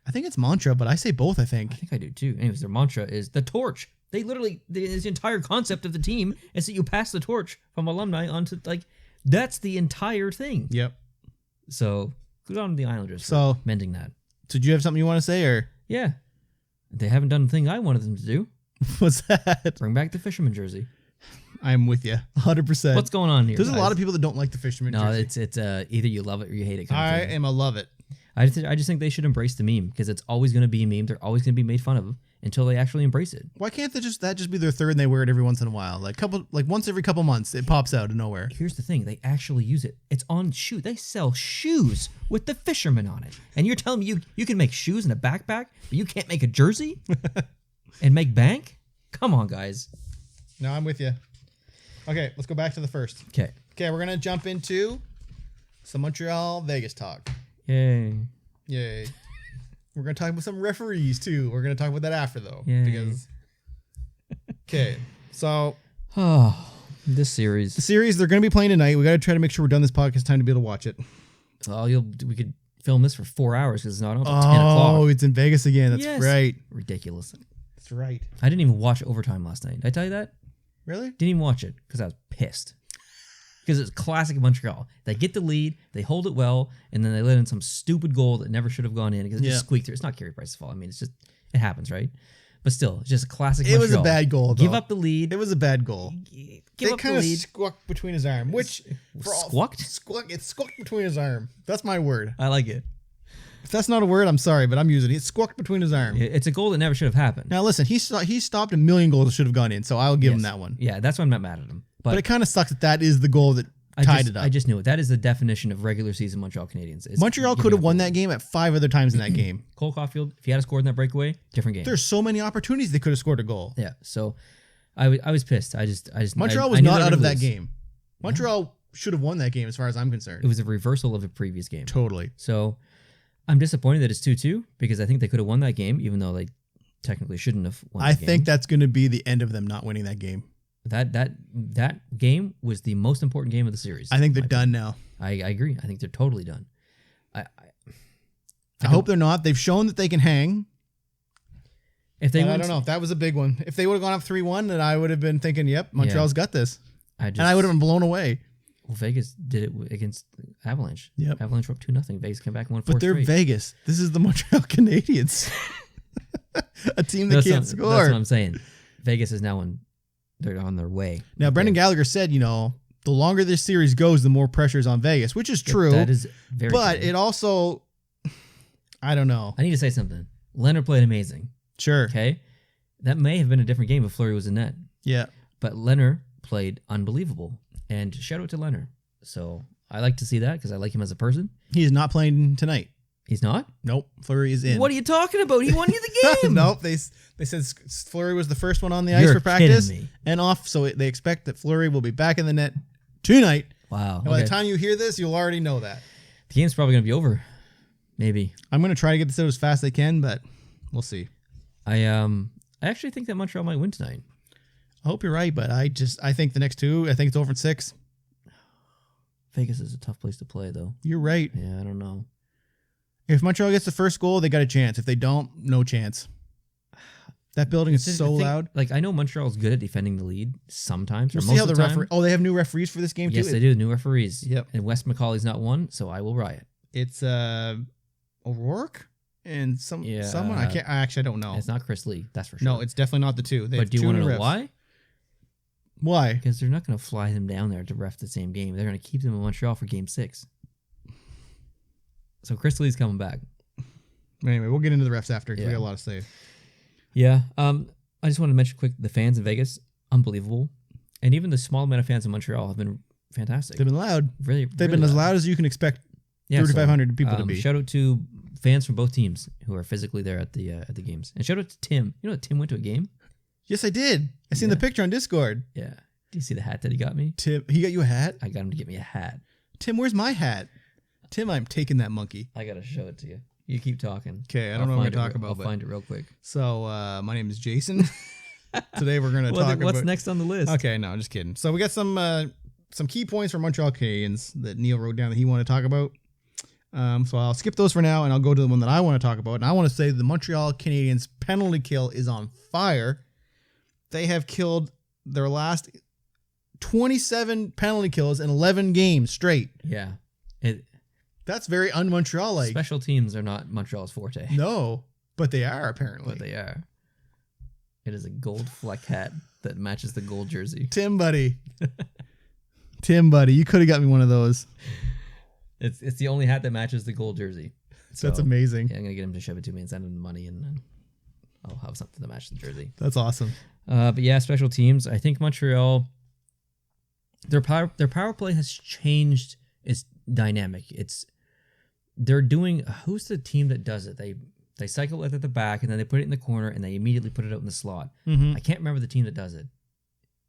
I think it's mantra, but I say both. I think I do too. Anyways, their mantra is the torch. They literally, the entire concept of the team is that you pass the torch from alumni onto that's the entire thing. Yep. So good on the Islanders for mending that. So do you have something you want to say, or? Yeah. They haven't done the thing I wanted them to do. What's that? Bring back the fisherman jersey. I'm with you 100%. What's going on here? There's a lot of people that don't like the fisherman jersey. No, it's either you love it or you hate it. I am a love it. I just think they should embrace the meme because it's always going to be a meme. They're always going to be made fun of until they actually embrace it. Why can't that just be their third and they wear it every once in a while? Like once every couple months, it pops out of nowhere. Here's the thing. They actually use it. It's on shoe. They sell shoes with the fisherman on it. And you're telling me you can make shoes and a backpack, but you can't make a jersey and make bank? Come on, guys. No, I'm with you. Okay, let's go back to the first. Okay, we're going to jump into Some Montreal Vegas talk. Yay. Yay. We're going to talk about some referees, too. We're going to talk about that after, though. Yay. Because... Okay, so... Oh, this series. The series, they're going to be playing tonight. We got to try to make sure we're done this podcast time to be able to watch it. Oh, we could film this for 4 hours because it's not until 10 o'clock. Oh, it's in Vegas again. That's Yes. right. Ridiculous. That's right. I didn't even watch overtime last night. Did I tell you that? Really? Didn't even watch it because I was pissed. Because it's classic Montreal. They get the lead, they hold it well, and then they let in some stupid goal that never should have gone in because it just squeaked through. It's not Carey Price's fault. I mean, it happens, right? But still, it's just a classic Montreal. It was a bad goal, though. Give up the lead. It was a bad goal. Give up the lead. It squawked between his arm, which... Squawked? It squawked between his arm. That's my word. I like it. If that's not a word, I'm sorry, but I'm using it. It squawked between his arm. It's a goal that never should have happened. Now, listen, he stopped a million goals that should have gone in, so I'll give him that one. Yeah, that's why I'm not mad at him. But it kind of sucks that is the goal that tied it up. I just knew it. That is the definition of regular season Montreal Canadiens. Montreal could have won that game at 5 other times in that game. Cole Caulfield, if he had scored in that breakaway, different game. There's so many opportunities they could have scored a goal. Yeah, so I was pissed. I just Montreal was not out of that game. Montreal should have won that game as far as I'm concerned. It was a reversal of the previous game. Totally. So I'm disappointed that it's 2-2 because I think they could have won that game, even though they technically shouldn't have won I think that's going to be the end of them not winning that game. That game was the most important game of the series. I think they're done now. I agree. I think they're totally done. I hope they're not. They've shown that they can hang. If they, I don't know. That was a big one. If they would have gone up 3-1, then I would have been thinking, "Yep, Montreal's got this," and I would have been blown away. Well, Vegas did it against Avalanche. Yep. Avalanche were up 2-0. Vegas came back and won 4-3. But they're Vegas. This is the Montreal Canadiens, a team that can't score. That's what I'm saying. Vegas is now they're on their way. Now, Brendan Gallagher said, the longer this series goes, the more pressure is on Vegas, which is true. That is very true. But it also, I don't know. I need to say something. Leonard played amazing. Sure. Okay. That may have been a different game if Fleury was in net. Yeah. But Leonard played unbelievable. And shout out to Leonard. So I like to see that because I like him as a person. He is not playing tonight. He's not? Nope. Fleury is in. What are you talking about? He won you the game. Nope. They said Fleury was the first one on the ice for practice and off. So they expect that Fleury will be back in the net tonight. Wow. And by the time you hear this, you'll already know that. The game's probably going to be over. Maybe. I'm going to try to get this out as fast as I can, but we'll see. I actually think that Montreal might win tonight. I hope you're right, but I think the next two, I think it's over in 6. Vegas is a tough place to play, though. You're right. Yeah, I don't know. If Montreal gets the first goal, they got a chance. If they don't, no chance. That building is so loud. Like, I know Montreal's good at defending the lead sometimes. We'll see how the referee. Oh, they have new referees for this game too. Yes, they do. New referees. Yep. And Wes McCauley's not one, so I will riot. It's O'Rourke and someone. I don't know. It's not Chris Lee. That's for sure. No, it's definitely not the two. But do you want to know why? Why? Because they're not going to fly them down there to ref the same game. They're going to keep them in Montreal for Game 6. So Chris Lee's coming back. Anyway, we'll get into the refs after because we got a lot to say. Yeah. I just want to mention quick, the fans in Vegas, unbelievable. And even the small amount of fans in Montreal have been fantastic. They've been loud. Really, They've been as loud as you can expect 3,500 people to be. Shout out to fans from both teams who are physically there at the games. And shout out to Tim. You know Tim went to a game? Yes, I did. I seen the picture on Discord. Yeah. Do you see the hat that he got me? Tim, he got you a hat? I got him to get me a hat. Tim, where's my hat? Tim, I'm taking that monkey. I got to show it to you. You keep talking. Okay, I don't know what we're talking about. I'll find it real quick. So, my name is Jason. Today we're going to talk about... What's next on the list? Okay, no, just kidding. So we got some key points for Montreal Canadiens that Neil wrote down that he wanted to talk about. So I'll skip those for now, and I'll go to the one that I want to talk about. And I want to say the Montreal Canadiens penalty kill is on fire. They have killed their last 27 penalty kills in 11 games straight. Yeah. That's very un-Montreal-like. Special teams are not Montreal's forte. No, but they are apparently. But they are. It is a gold fleck hat that matches the gold jersey. Tim, buddy. Tim, buddy, you could have got me one of those. It's the only hat that matches the gold jersey. So, that's amazing. Yeah, I'm gonna get him to shove it to me and send him the money, and then I'll have something to match the jersey. That's awesome. But yeah, special teams. I think Montreal, their power play has changed its dynamic. They're doing. Who's the team that does it? They cycle it at the back and then they put it in the corner and they immediately put it out in the slot. Mm-hmm. I can't remember the team that does it.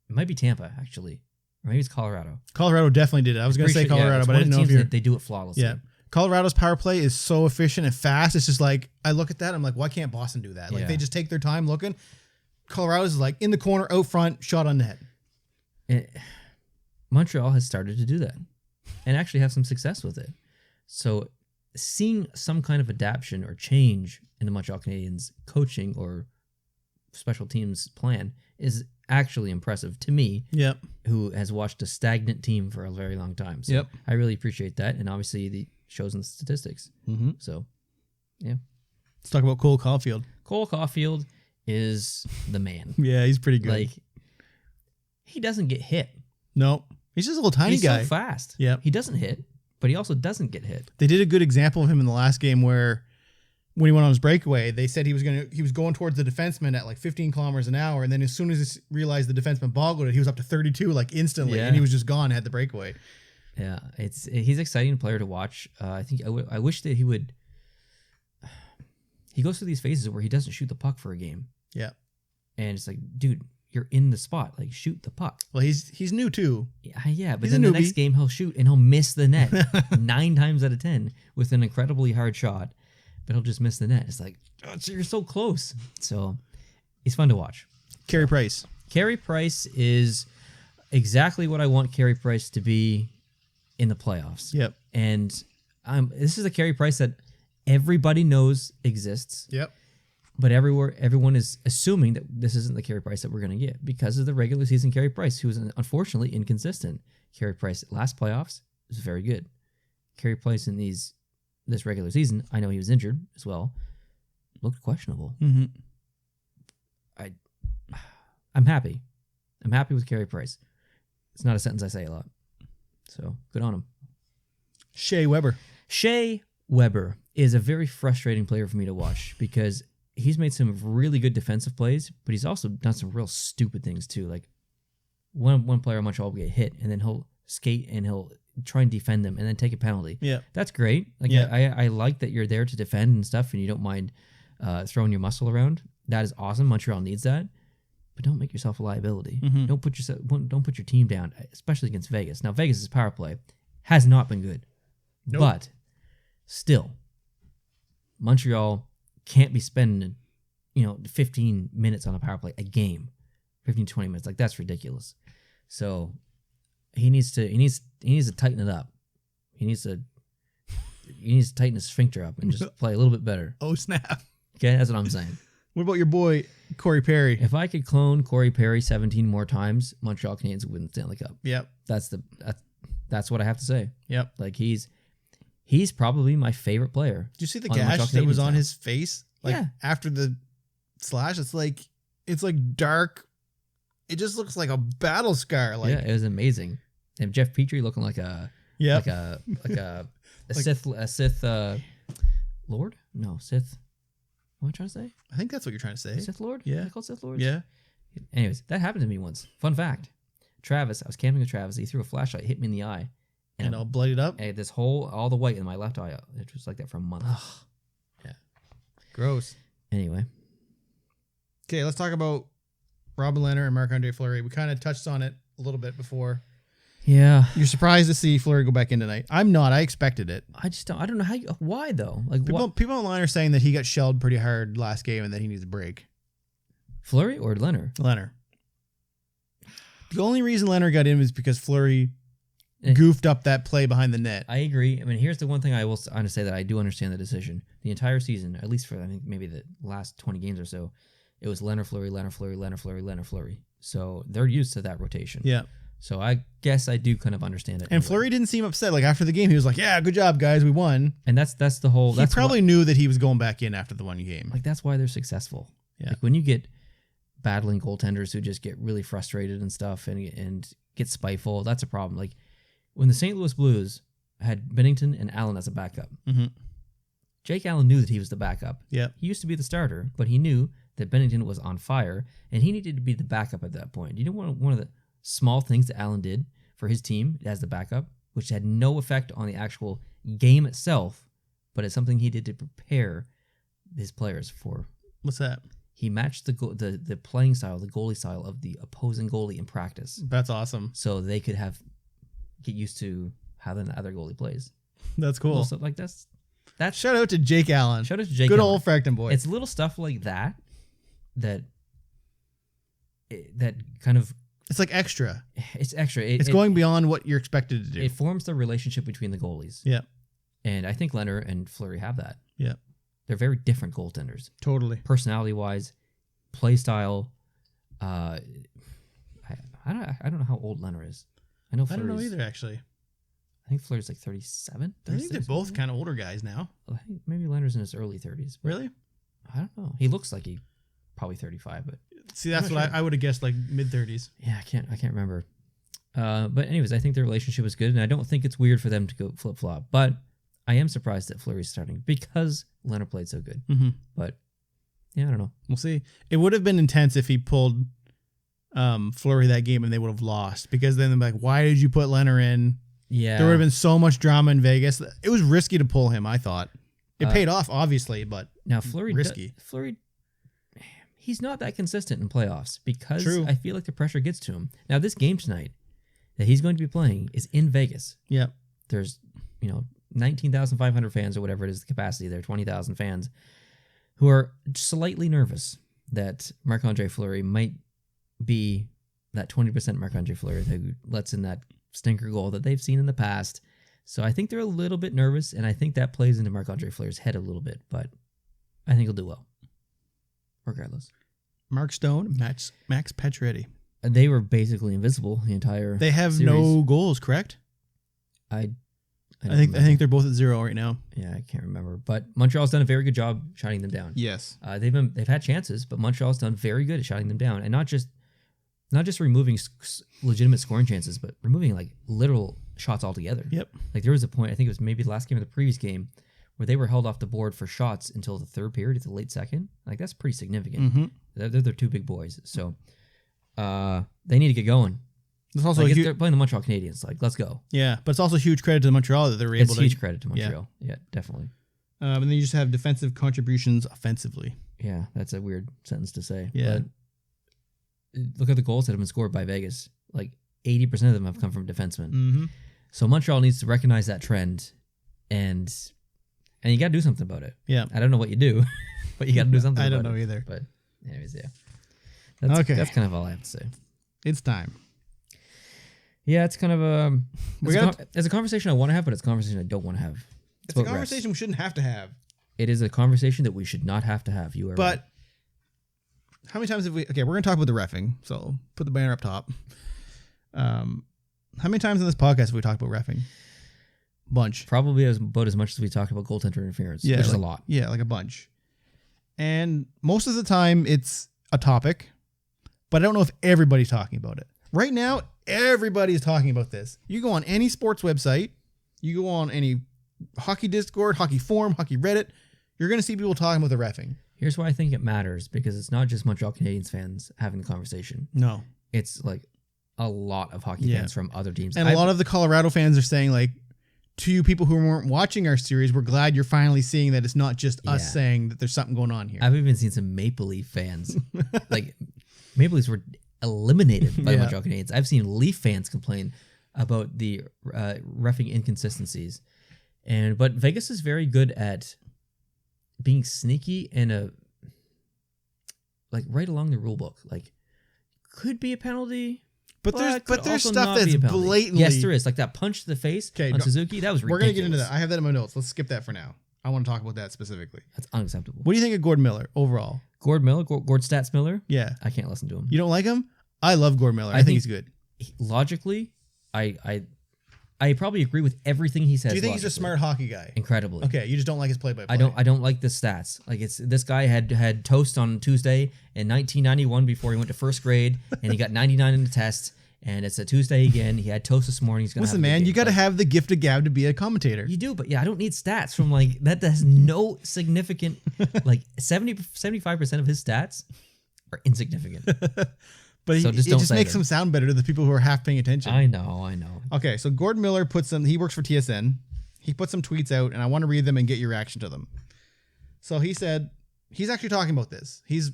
It might be Tampa actually, Or maybe it's Colorado. Colorado definitely did it. I was going to say Colorado, it's but I one of didn't the know if teams you're... that they do it flawlessly. Yeah. Colorado's power play is so efficient and fast. It's just like, I look at that, I'm like, why can't Boston do that? Like, Yeah. they just take their time looking. Colorado's is like in the corner, out front, shot on net. Montreal has started to do that and actually have some success with it. So seeing some kind of adaptation or change in the Montreal Canadiens coaching or special teams plan is actually impressive to me, Yep. who has watched a stagnant team for a very long time. So Yep. I really appreciate that. And obviously the shows in the statistics. Mm-hmm. So, yeah. Let's talk about Cole Caulfield. Cole Caulfield is the man. Yeah, he's pretty good. Like, he doesn't get hit. No, he's just a little tiny He's guy. so fast. Yep. He doesn't hit, but he also doesn't get hit. They did a good example of him in the last game where when he went on his breakaway, they said he was going towards the defenseman at like 15 kilometers an hour. And then as soon as he realized the defenseman boggled it, he was up to 32 like instantly. Yeah. And he was just gone, had the breakaway. Yeah, he's an exciting player to watch. I think I wish that he would. He goes through these phases where he doesn't shoot the puck for a game. Yeah. And it's like, dude, you're in the spot. Like, shoot the puck. Well, he's new too. Yeah, but He's then a the newbie. next game he'll shoot and he'll miss the net 9 times out of 10 with an incredibly hard shot, but he'll just miss the net. It's like, oh, you're so close. So he's fun to watch. Carey Price. Carey Price is exactly what I want Carey Price to be in the playoffs. Yep. And this is a Carey Price that everybody knows exists. Yep. But everyone is assuming that this isn't the Carey Price that we're going to get because of the regular season Carey Price, who is unfortunately inconsistent. Carey Price last playoffs was very good. Carey Price in this regular season, I know he was injured as well, looked questionable. Mm-hmm. I'm happy. I'm happy with Carey Price. It's not a sentence I say a lot. So good on him. Shea Weber. Shea Weber is a very frustrating player for me to watch because he's made some really good defensive plays, but he's also done some real stupid things too. Like one player on Montreal will get hit, and then he'll skate and he'll try and defend them, and then take a penalty. Yeah, that's great. Like I like that you're there to defend and stuff, and you don't mind throwing your muscle around. That is awesome. Montreal needs that, but don't make yourself a liability. Mm-hmm. Don't put your team down, especially against Vegas. Now Vegas' power play has not been good, but still, Montreal can't be spending 15 minutes on a power play a game, 15 20 minutes. Like, that's ridiculous. So he needs to tighten it up. He needs to tighten his sphincter up and just play a little bit better. Oh snap. Okay, that's what I'm saying. What about your boy Corey Perry? If I could clone Corey Perry 17 more times, Montreal Canadiens would win the Stanley Cup. Yep. That's what I have to say. Yep. Like, he's probably my favorite player. Did you see the gash that was on his face? Like, yeah. After the slash, it's like dark. It just looks like a battle scar. Like, yeah, it was amazing. And Jeff Petrie looking like a Sith Lord? No, Sith. What am I trying to say? I think that's what you're trying to say. Sith Lord? Yeah. Are they called Sith Lords? Yeah. Anyways, that happened to me once. Fun fact. Travis, I was camping with Travis. He threw a flashlight, hit me in the eye. And all bloodied up? And this all the white in my left eye. It was like that for a month. Yeah. Gross. Anyway. Okay, let's talk about Robin Lehner and Marc-Andre Fleury. We kind of touched on it a little bit before. Yeah. You're surprised to see Fleury go back in tonight. I'm not. I expected it. I don't know why though. Like, people online are saying that he got shelled pretty hard last game and that he needs a break. Fleury or Lehner? Lehner. The only reason Lehner got in was because Fleury goofed up that play behind the net. I agree. I mean, here's the one thing I will say that I do understand the decision. The entire season, at least for I think maybe the last 20 games or so, it was Lehner Fleury, Lehner Fleury, Lehner Fleury, Lehner Fleury. So they're used to that rotation. Yeah. So I guess I do kind of understand it. And Fleury didn't seem upset. Like, after the game, he was like, "Yeah, good job, guys, we won." And that's the whole. He probably knew that he was going back in after the one game. Like, that's why they're successful. Yeah. Like, when you get battling goaltenders who just get really frustrated and stuff and get spiteful, that's a problem. Like, when the St. Louis Blues had Binnington and Allen as a backup, Jake Allen knew that he was the backup. Yeah. He used to be the starter, but he knew that Binnington was on fire, and he needed to be the backup at that point. You know, one of the small things that Allen did for his team as the backup, which had no effect on the actual game itself, but it's something he did to prepare his players for. What's that? he matched the playing style, the goalie style of the opposing goalie in practice. That's awesome. So they could get used to how the other goalie plays. That's cool. So like that's shout out to Jake Allen. Shout out to Jake Good Allen. old Fracton boy. It's little stuff like that kind of, it's like extra. it's extra. It's going beyond what you're expected to do. It forms the relationship between the goalies. Yeah. And I think Leonard and Fleury have that. Yeah. They're very different goaltenders. Totally. Personality-wise, play style. I don't know how old Leonard is. I know Fleury's, I don't know either, actually. I think Fleury's like 37. I think they're both kind of older guys now. I think maybe Leonard's in his early 30s. Really? I don't know. He looks like he probably 35, but see, that's what I would have guessed, like mid-30s. yeah, I can't remember. But anyways, I think their relationship is good, and I don't think it's weird for them to go flip-flop. But I am surprised that Fleury's starting because Leonard played so good. Mm-hmm. But yeah, I don't know. We'll see. It would have been intense if he pulled Fleury that game and they would have lost, because then they're like, why did you put Leonard in? Yeah. There would have been so much drama in Vegas. It was risky to pull him, I thought. It paid off, obviously, but now Fleury risky. Fleury, he's not that consistent in playoffs because True. I feel like the pressure gets to him. Now, this game tonight that he's going to be playing is in Vegas. Yeah. There's, 19,500 fans or whatever it is, the capacity there, 20,000 fans who are slightly nervous that Marc-Andre Fleury might be that 20% Marc-Andre Fleury who lets in that stinker goal that they've seen in the past. So I think they're a little bit nervous, and I think that plays into Marc-Andre Fleury's head a little bit, but I think he'll do well, regardless. Mark Stone, Max Pacioretty. They were basically invisible the entire They have series. no goals, correct? I think they're both at 0 right now. Yeah, I can't remember, but Montreal's done a very good job shutting them down. Yes. They've had chances, but Montreal's done very good at shutting them down, and not just removing legitimate scoring chances, but removing like literal shots altogether. Yep. Like there was a point, I think it was maybe the last game or the previous game, where they were held off the board for shots until the third period, at the late second. Like that's pretty significant. Mm-hmm. They're two big boys, so they need to get going. It's also Like, if they're playing the Montreal Canadiens, like let's go. yeah, but it's also huge credit to Montreal that they were able to. It's huge credit to Montreal. Yeah, definitely. And then you just have defensive contributions offensively. Yeah, that's a weird sentence to say. Yeah. But look at the goals that have been scored by Vegas. Like 80% of them have come from defensemen. Mm-hmm. So Montreal needs to recognize that trend, and you got to do something about it. Yeah. I don't know what you do, but you got to do something. I about don't know it. either. But anyways, yeah. That's kind of all I have to say. It's time. Yeah, it's kind of it's a conversation I want to have, but it's a conversation I don't want to have. It's a conversation we shouldn't have to have. It is a conversation that we should not have to have. You are But right. how many times have we... Okay, we're going to talk about the reffing, so put the banner up top. How many times in this podcast have we talked about reffing? Bunch. Probably about as much as we talked about goaltender interference, Yeah, which is like, a lot. Yeah, like a bunch. And most of the time, it's a topic, but I don't know if everybody's talking about it. Right now, everybody's talking about this. You go on any sports website, you go on any hockey Discord, hockey forum, hockey Reddit, you're going to see people talking about the reffing. Here's why I think it matters, because it's not just Montreal Canadiens fans having the conversation. No. It's like a lot of hockey fans from other teams. And a lot of the Colorado fans are saying, like, to you people who weren't watching our series, we're glad you're finally seeing that it's not just us saying that there's something going on here. I've even seen some Maple Leaf fans. Like, Maple Leafs were eliminated by the Montreal Canadiens. I've seen Leaf fans complain about the reffing inconsistencies. But Vegas is very good at being sneaky and right along the rule book. Like, could be a penalty, but there's also stuff not be that's a penalty. blatantly... Yes, there is. Like that punch to the face on Suzuki, that was ridiculous. We're going to get into that. I have that in my notes. Let's skip that for now. I want to talk about that specifically. That's unacceptable. What do you think of Gord Miller overall? Gord Stats Miller? Yeah. I can't listen to him. You don't like him? I love Gord Miller. I think he's good. Logically, I probably agree with everything he says. Do you think he's a smart hockey guy? Incredibly. Okay, you just don't like his play-by-play. I don't like the stats. Like this guy had toast on Tuesday in 1991 before he went to first grade, and he got 99 in the test. And it's a Tuesday again. He had toast this morning. He's gonna listen, man. You got to have the gift of gab to be a commentator. You do, but yeah, I don't need stats from like that. That has no significant. Like 75% of his stats are insignificant. But so it just makes them. him sound better to the people who are half paying attention. I know. Okay, so Gord Miller he works for TSN. He put some tweets out, and I want to read them and get your reaction to them. So he said, he's actually talking about this. He's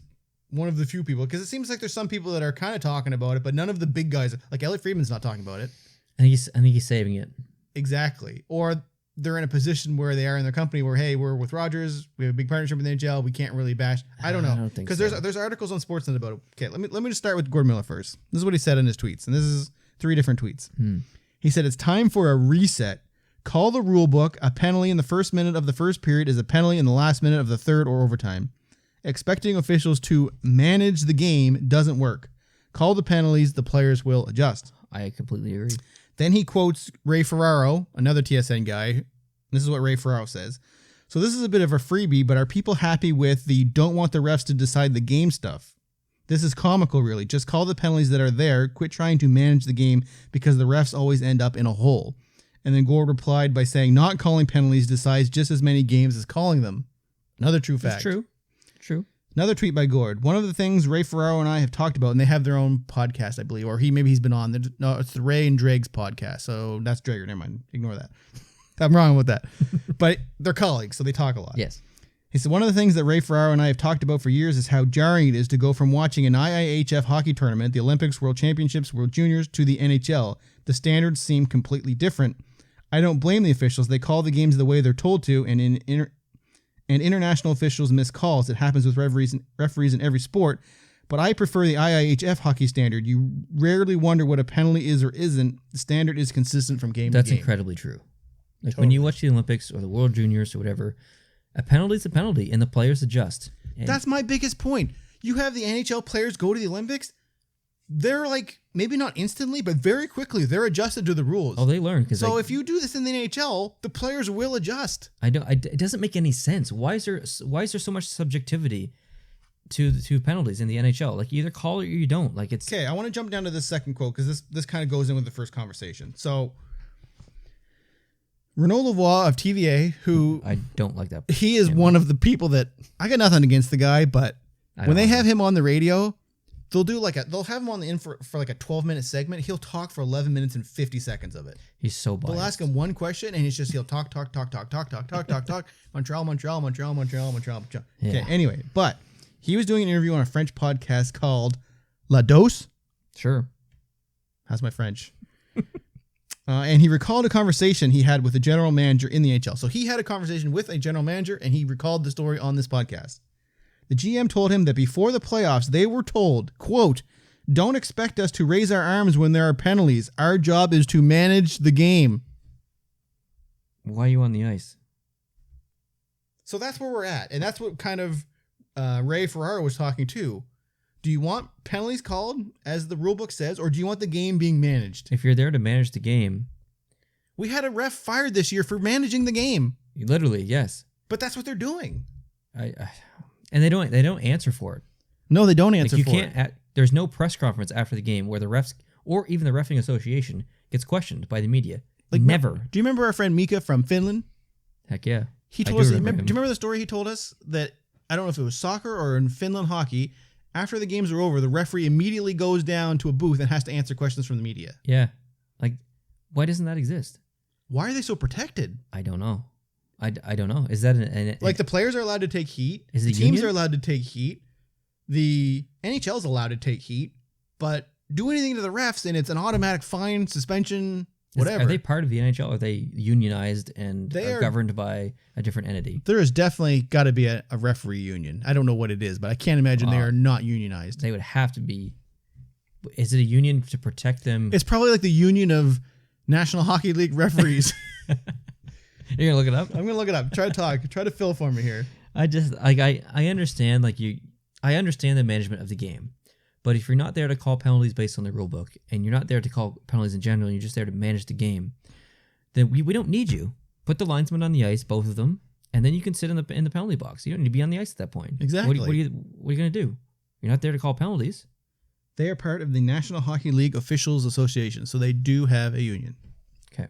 one of the few people, because it seems like there's some people that are kind of talking about it, but none of the big guys, like Elliot Friedman's not talking about it. I think he's saving it. Exactly. Or they're in a position where they are in their company where, hey, we're with Rogers, we have a big partnership with the NHL, we can't really bash. I don't know. I don't think because so. there's articles on Sportsnet about it. Okay, let me just start with Gord Miller first. This is what he said in his tweets, and this is 3 different tweets. He said, it's time for a reset. Call the rule book. A penalty in the first minute of the first period is a penalty in the last minute of the third or overtime. Expecting officials to manage the game doesn't work. Call the penalties, the players will adjust. I completely agree. Then he quotes Ray Ferraro, another TSN guy. This is what Ray Ferraro says. So this is a bit of a freebie, but are people happy with the don't want the refs to decide the game stuff? This is comical, really. Just call the penalties that are there. Quit trying to manage the game because the refs always end up in a hole. And then Gord replied by saying not calling penalties decides just as many games as calling them. Another true fact. That's true. Another tweet by Gord. One of the things Ray Ferraro and I have talked about, and they have their own podcast, I believe, or he's been on. No, it's the Ray and Dregs podcast. So that's Drager. Never mind. Ignore that. I'm wrong with that. But they're colleagues, so they talk a lot. Yes. He said, one of the things that Ray Ferraro and I have talked about for years is how jarring it is to go from watching an IIHF hockey tournament, the Olympics, World Championships, World Juniors, to the NHL. The standards seem completely different. I don't blame the officials. They call the games the way they're told to, and international officials miss calls. It happens with referees in every sport. But I prefer the IIHF hockey standard. You rarely wonder what a penalty is or isn't. The standard is consistent from game to game. That's incredibly true. Like when you watch the Olympics or the World Juniors or whatever, a penalty is a penalty, and the players adjust. And that's my biggest point. You have the NHL players go to the Olympics. They're like, maybe not instantly, but very quickly, they're adjusted to the rules. Oh, they learn. So if you do this in the NHL, the players will adjust. It doesn't make any sense. Why is there so much subjectivity to penalties in the NHL? Like, you either call it or you don't. Like, it's okay. I want to jump down to this second quote because this kind of goes in with the first conversation. So Renaud Lavoie of TVA, who I don't like that. He is one of the people that I got nothing against the guy, but when they have him on the radio, they'll have him on the in for like a 12-minute segment. He'll talk for 11 minutes and 50 seconds of it. He's so biased. They'll ask him one question and he'll talk. Montreal. Yeah. Okay, anyway, but he was doing an interview on a French podcast called La Dose. Sure. How's my French? And he recalled a conversation he had with a general manager in the NHL. So he had a conversation with a general manager and he recalled the story on this podcast. The GM told him that before the playoffs, they were told, quote, don't expect us to raise our arms when there are penalties. Our job is to manage the game. Why are you on the ice? So that's where we're at. And that's what kind of Ray Ferraro was talking to. Do you want penalties called, as the rulebook says, or do you want the game being managed? If you're there to manage the game. We had a ref fired this year for managing the game. Literally, yes. But that's what they're doing. And they don't answer for it. No, they don't answer for it. There's no press conference after the game where the refs or even the Refereeing Association gets questioned by the media. Like never. Do you remember our friend Mika from Finland? Heck yeah. He told us. Do you remember the story he told us that I don't know if it was soccer or in Finland hockey? After the games are over, the referee immediately goes down to a booth and has to answer questions from the media. Yeah. Like, why doesn't that exist? Why are they so protected? I don't know. I don't know. Is that like the players are allowed to take heat? Is the teams are allowed to take heat? The NHL is allowed to take heat, but do anything to the refs and it's an automatic fine, suspension, whatever. Are they part of the NHL? Or are they unionized and are governed by a different entity? There has definitely got to be a referee union. I don't know what it is, but I can't imagine they are not unionized. They would have to be. Is it a union to protect them? It's probably like the union of National Hockey League referees. You're gonna look it up? I'm gonna look it up. Try to talk. Try to fill for me here. I understand I understand the management of the game. But if you're not there to call penalties based on the rule book, and you're not there to call penalties in general, and you're just there to manage the game, then we don't need you. Put the linesmen on the ice, both of them, and then you can sit in the penalty box. You don't need to be on the ice at that point. Exactly. What are you going to do? You're not there to call penalties. They are part of the National Hockey League Officials Association, so they do have a union. Okay.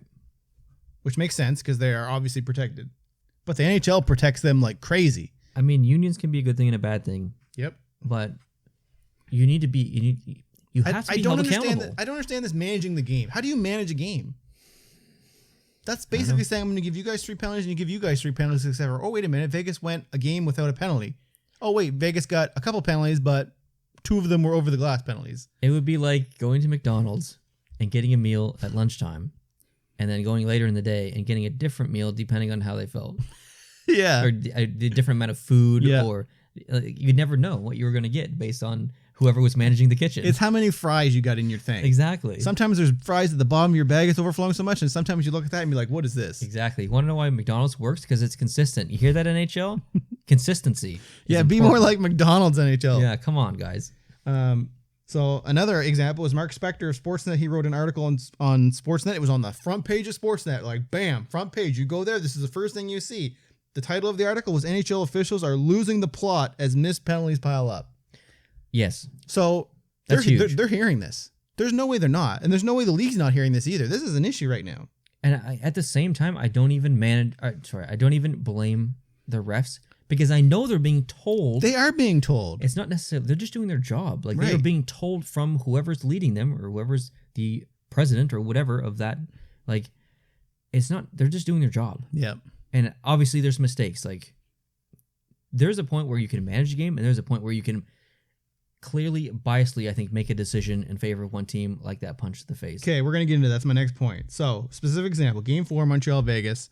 Which makes sense because they are obviously protected. But the NHL protects them like crazy. I mean, unions can be a good thing and a bad thing. Yep. But you need to be you have to be held accountable. I don't understand this managing the game. How do you manage a game? That's basically saying I'm going to give you guys 3 penalties and you give you guys 3 penalties, etc. Oh, wait a minute. Vegas went a game without a penalty. oh wait, Vegas got a couple penalties, but 2 of them were over the glass penalties. It would be like going to McDonald's and getting a meal at lunchtime, and then going later in the day and getting a different meal depending on how they felt. Yeah. Or the different amount of food, or you'd never know what you were going to get based on whoever was managing the kitchen. It's how many fries you got in your thing. Exactly. Sometimes there's fries at the bottom of your bag. It's overflowing so much. And sometimes you look at that and be like, what is this? Exactly. You want to know why McDonald's works? Because it's consistent. You hear that, NHL? Consistency. Yeah, be more like McDonald's, NHL. Yeah, come on, guys. So another example is Mark Spector of Sportsnet. He wrote an article on Sportsnet. It was on the front page of Sportsnet. Like, bam, front page. You go there. This is the first thing you see. The title of the article was NHL officials are losing the plot as missed penalties pile up. Yes. So That's huge. They're hearing this. There's no way they're not. And there's no way the league's not hearing this either. This is an issue right now. And at the same time, I don't even blame the refs because I know they're being told. They are being told. It's not necessarily, they're just doing their job. Like, Right. they are being told from whoever's leading them or whoever's the president or whatever of that. Like, it's not, they're just doing their job. Yep. And obviously there's mistakes. Like, there's a point where you can manage the game and there's a point where you can clearly, biasly, I think, make a decision in favor of one team, like that punch to the face. Okay, we're going to get into that. That's my next point. So, specific example, Game 4, Montreal-Vegas.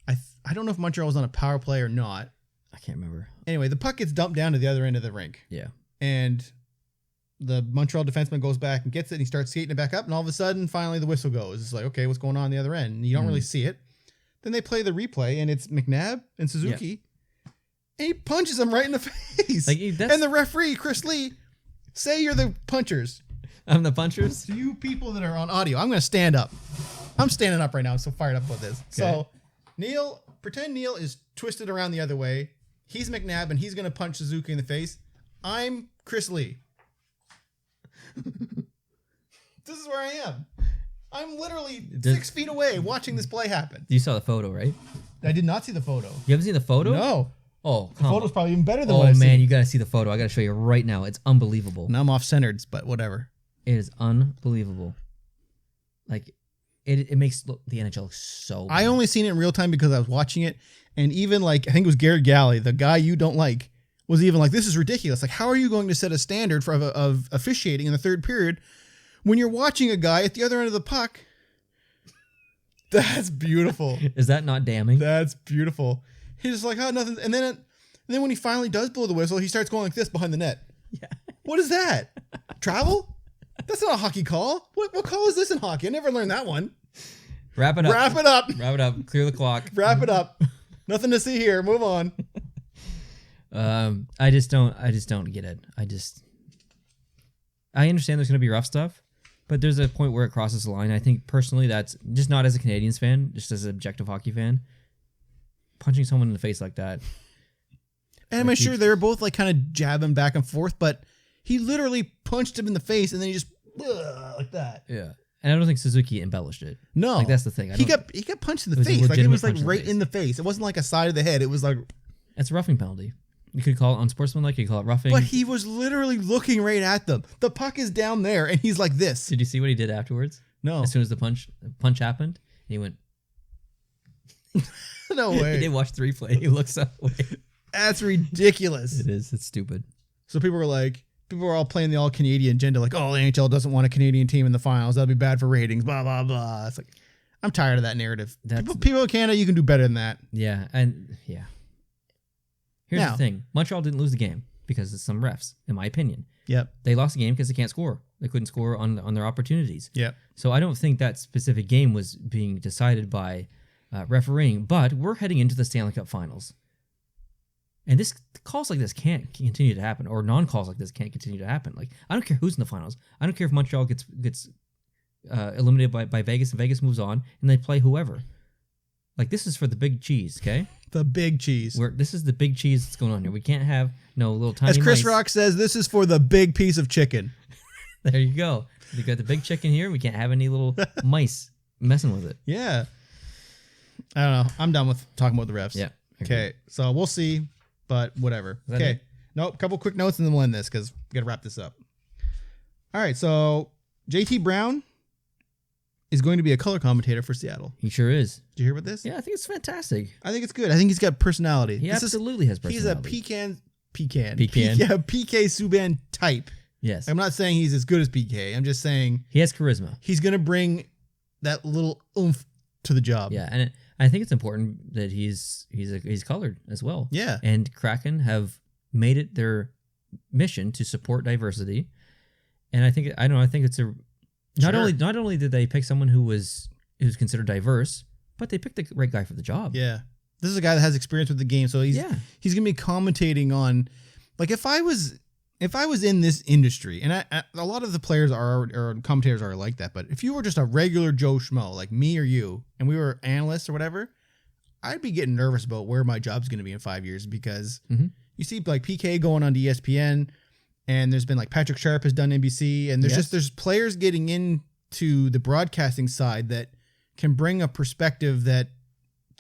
I don't know if Montreal was on a power play or not. I can't remember. Anyway, the puck gets dumped down to the other end of the rink. Yeah. And the Montreal defenseman goes back and gets it, and he starts skating it back up, and all of a sudden, finally, the whistle goes. It's like, okay, what's going on the other end? And you don't really see it. Then they play the replay, and it's McNabb and Suzuki. Yeah. And he punches him right in the face. Like, and the referee, Chris Lee, say you're the punchers. I'm the punchers? To you people that are on audio, I'm going to stand up. I'm standing up right now. I'm so fired up about this. Okay. So, pretend Neil is twisted around the other way. He's McNabb, and he's going to punch Suzuki in the face. I'm Chris Lee. This is where I am. I'm literally 6 feet away watching this play happen. You saw the photo, right? I did not see the photo. You haven't seen the photo? No. Oh, the photo's probably even better than what I've seen. Oh, man, you got to see the photo. I got to show you right now. It's unbelievable. Now I'm off-centered, but whatever. It is unbelievable. Like, it makes the NHL look so bad. I only seen it in real time because I was watching it, and even, like, I think it was Garrett Galley, the guy you don't like, was even like, this is ridiculous. Like, how are you going to set a standard for of officiating in the third period when you're watching a guy at the other end of the puck? That's beautiful. Is that not damning? That's beautiful. He's just like, oh, nothing. And then when he finally does blow the whistle, he starts going like this behind the net. Yeah. What is that? Travel? That's not a hockey call. What call is this in hockey? I never learned that one. Wrap it up. Wrap it up. Wrap it up. Clear the clock. Wrap it up. Nothing to see here. Move on. I just don't get it. I understand there's going to be rough stuff, but there's a point where it crosses the line. I think personally that's just not as a Canadiens fan, just as an objective hockey fan. Punching someone in the face like that. And I'm sure they were both like kind of jabbing back and forth, but he literally punched him in the face and then he just like that. Yeah. And I don't think Suzuki embellished it. No. Like, that's the thing. He got punched in the face. Like, it was like right in the face. It wasn't like a side of the head. It was like... It's a roughing penalty. You could call it unsportsmanlike. You could call it roughing. But he was literally looking right at them. The puck is down there and he's like this. Did you see what he did afterwards? No. As soon as the punch happened, he went... No way. He did watch the replay. He looks that way. That's ridiculous. It is. It's stupid. So people were all playing the all Canadian agenda, like, oh, the NHL doesn't want a Canadian team in the finals. That'll be bad for ratings, blah, blah, blah. It's like, I'm tired of that narrative. People in Canada, you can do better than that. Yeah. And yeah. Here's the thing. Montreal didn't lose the game because of some refs, in my opinion. Yep. They lost the game because they can't score. They couldn't score on their opportunities. Yep. So I don't think that specific game was being decided by refereeing, but we're heading into the Stanley Cup Finals. And calls like this can't continue to happen, or non-calls like this can't continue to happen. Like, I don't care who's in the finals. I don't care if Montreal gets eliminated by Vegas and Vegas moves on and they play whoever. Like, this is for the big cheese, okay? The big cheese. This is the big cheese that's going on here. We can't have no little tiny As Chris mice. Rock says, this is for the big piece of chicken. There you go. We got the big chicken here. We can't have any little mice messing with it. Yeah. I don't know. I'm done with talking about the refs. Yeah. Okay. So we'll see, but whatever. Okay. Nope. Couple quick notes and then we'll end this because we got to wrap this up. All right. So JT Brown is going to be a color commentator for Seattle. He sure is. Did you hear about this? Yeah, I think it's fantastic. I think it's good. I think he's got personality. He absolutely has personality. He's a Pecan. Pecan. Yeah, PK Subban type. Yes. I'm not saying he's as good as PK. I'm just saying He has charisma. he's going to bring that little oomph to the job. Yeah, and I think it's important that he's colored as well. Yeah. And Kraken have made it their mission to support diversity, and I think it's a not only did they pick someone who's considered diverse, but they picked the right guy for the job. Yeah. This is a guy that has experience with the game, so he's going to be commentating on, like, if I was in this industry, and a lot of the players or commentators are like that, but if you were just a regular Joe Schmo, like me or you, and we were analysts or whatever, I'd be getting nervous about where my job's going to be in 5 years, because you see like PK going on to ESPN, and there's been like Patrick Sharp has done NBC, and there's players getting into the broadcasting side that can bring a perspective that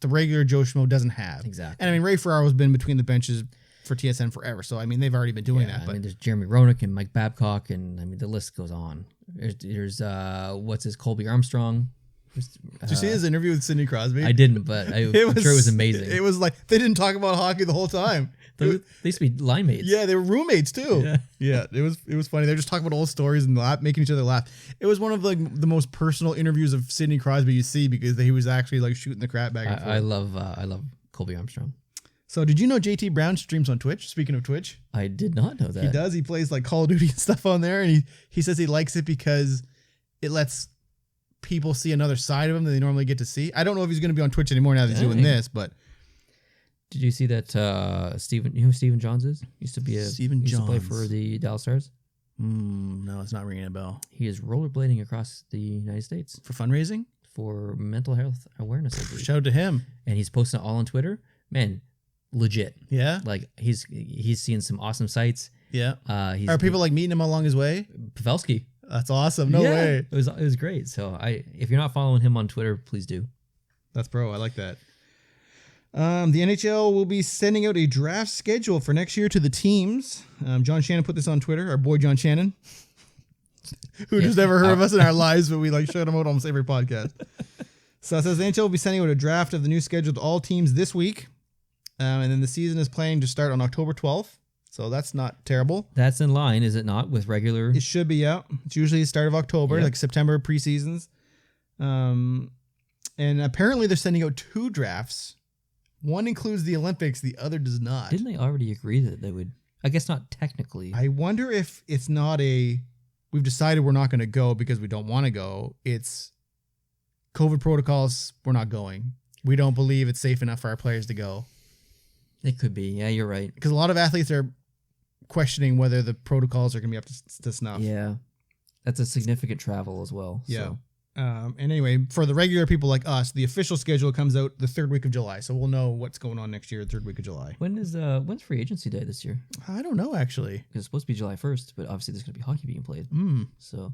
the regular Joe Schmo doesn't have. Exactly. And I mean, Ray Ferraro's been between the benches for TSN forever, so I mean, they've already been doing that. But I mean, there's Jeremy Roenick and Mike Babcock, and I mean, the list goes on. There's what's his Colby Armstrong. Did you see his interview with Sidney Crosby? I didn't, but I'm sure it was amazing. It was like they didn't talk about hockey the whole time. They used to be line mates. Yeah, they were roommates too. Yeah, it was funny. They're just talking about old stories and making each other laugh. It was one of like the most personal interviews of Sidney Crosby you see, because he was actually like shooting the crap back and forth. I love Colby Armstrong. So did you know JT Brown streams on Twitch? Speaking of Twitch, I did not know that. He does. He plays like Call of Duty and stuff on there, and he says he likes it because it lets people see another side of him that they normally get to see. I don't know if he's going to be on Twitch anymore now that he's doing this, but. Did you see that Steven? You know who Steven Johns is? Used to play for the Dallas Stars. No, it's not ringing a bell. He is rollerblading across the United States for fundraising, for mental health awareness. Shout out to him. And he's posting it all on Twitter. Man, legit. Yeah. Like he's seen some awesome sights. Yeah. Are people like meeting him along his way? Pavelski. That's awesome. No way. It was great. So if you're not following him on Twitter, please do. That's pro. I like that. The NHL will be sending out a draft schedule for next year to the teams. John Shannon put this on Twitter. Our boy John Shannon, who just never heard of us in our lives, but we like shout him out almost every podcast. So it says the NHL will be sending out a draft of the new schedule to all teams this week, and then the season is planning to start on October 12th. So that's not terrible. That's in line, is it not, with regular? It should be out. It's usually the start of October, like September preseasons. And apparently they're sending out 2 drafts. One includes the Olympics, the other does not. Didn't they already agree that they would? I guess not technically. I wonder if it's not we've decided we're not going to go because we don't want to go. It's COVID protocols, we're not going. We don't believe it's safe enough for our players to go. It could be. Yeah, you're right. Because a lot of athletes are questioning whether the protocols are going to be up to snuff. Yeah. That's a significant travel as well. Yeah. So. And anyway, for the regular people like us, the official schedule comes out the 3rd week of July. So we'll know what's going on next year, the 3rd week of July. When's free agency day this year? I don't know, actually. It's supposed to be July 1st, but obviously there's going to be hockey being played. So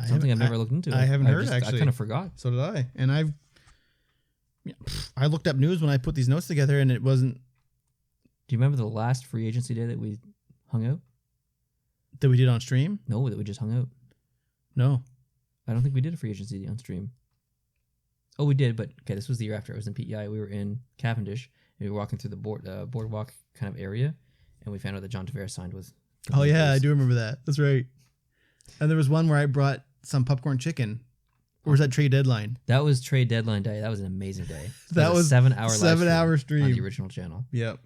something I've never looked into. I haven't heard, actually. I kind of forgot. So did I. And I looked up news when I put these notes together, and it wasn't. Do you remember the last free agency day that we hung out? That we did on stream? No, that we just hung out. No. I don't think we did a free agency on stream. Oh, we did, but okay, this was the year after. I was in PEI. We were in Cavendish, and we were walking through the boardwalk kind of area, and we found out that John Tavares signed with. Oh yeah, I do remember that. That's right. And there was one where I brought some popcorn chicken. Or was that trade deadline? That was trade deadline day. That was an amazing day. That was a 7-hour stream on the original channel. Yep.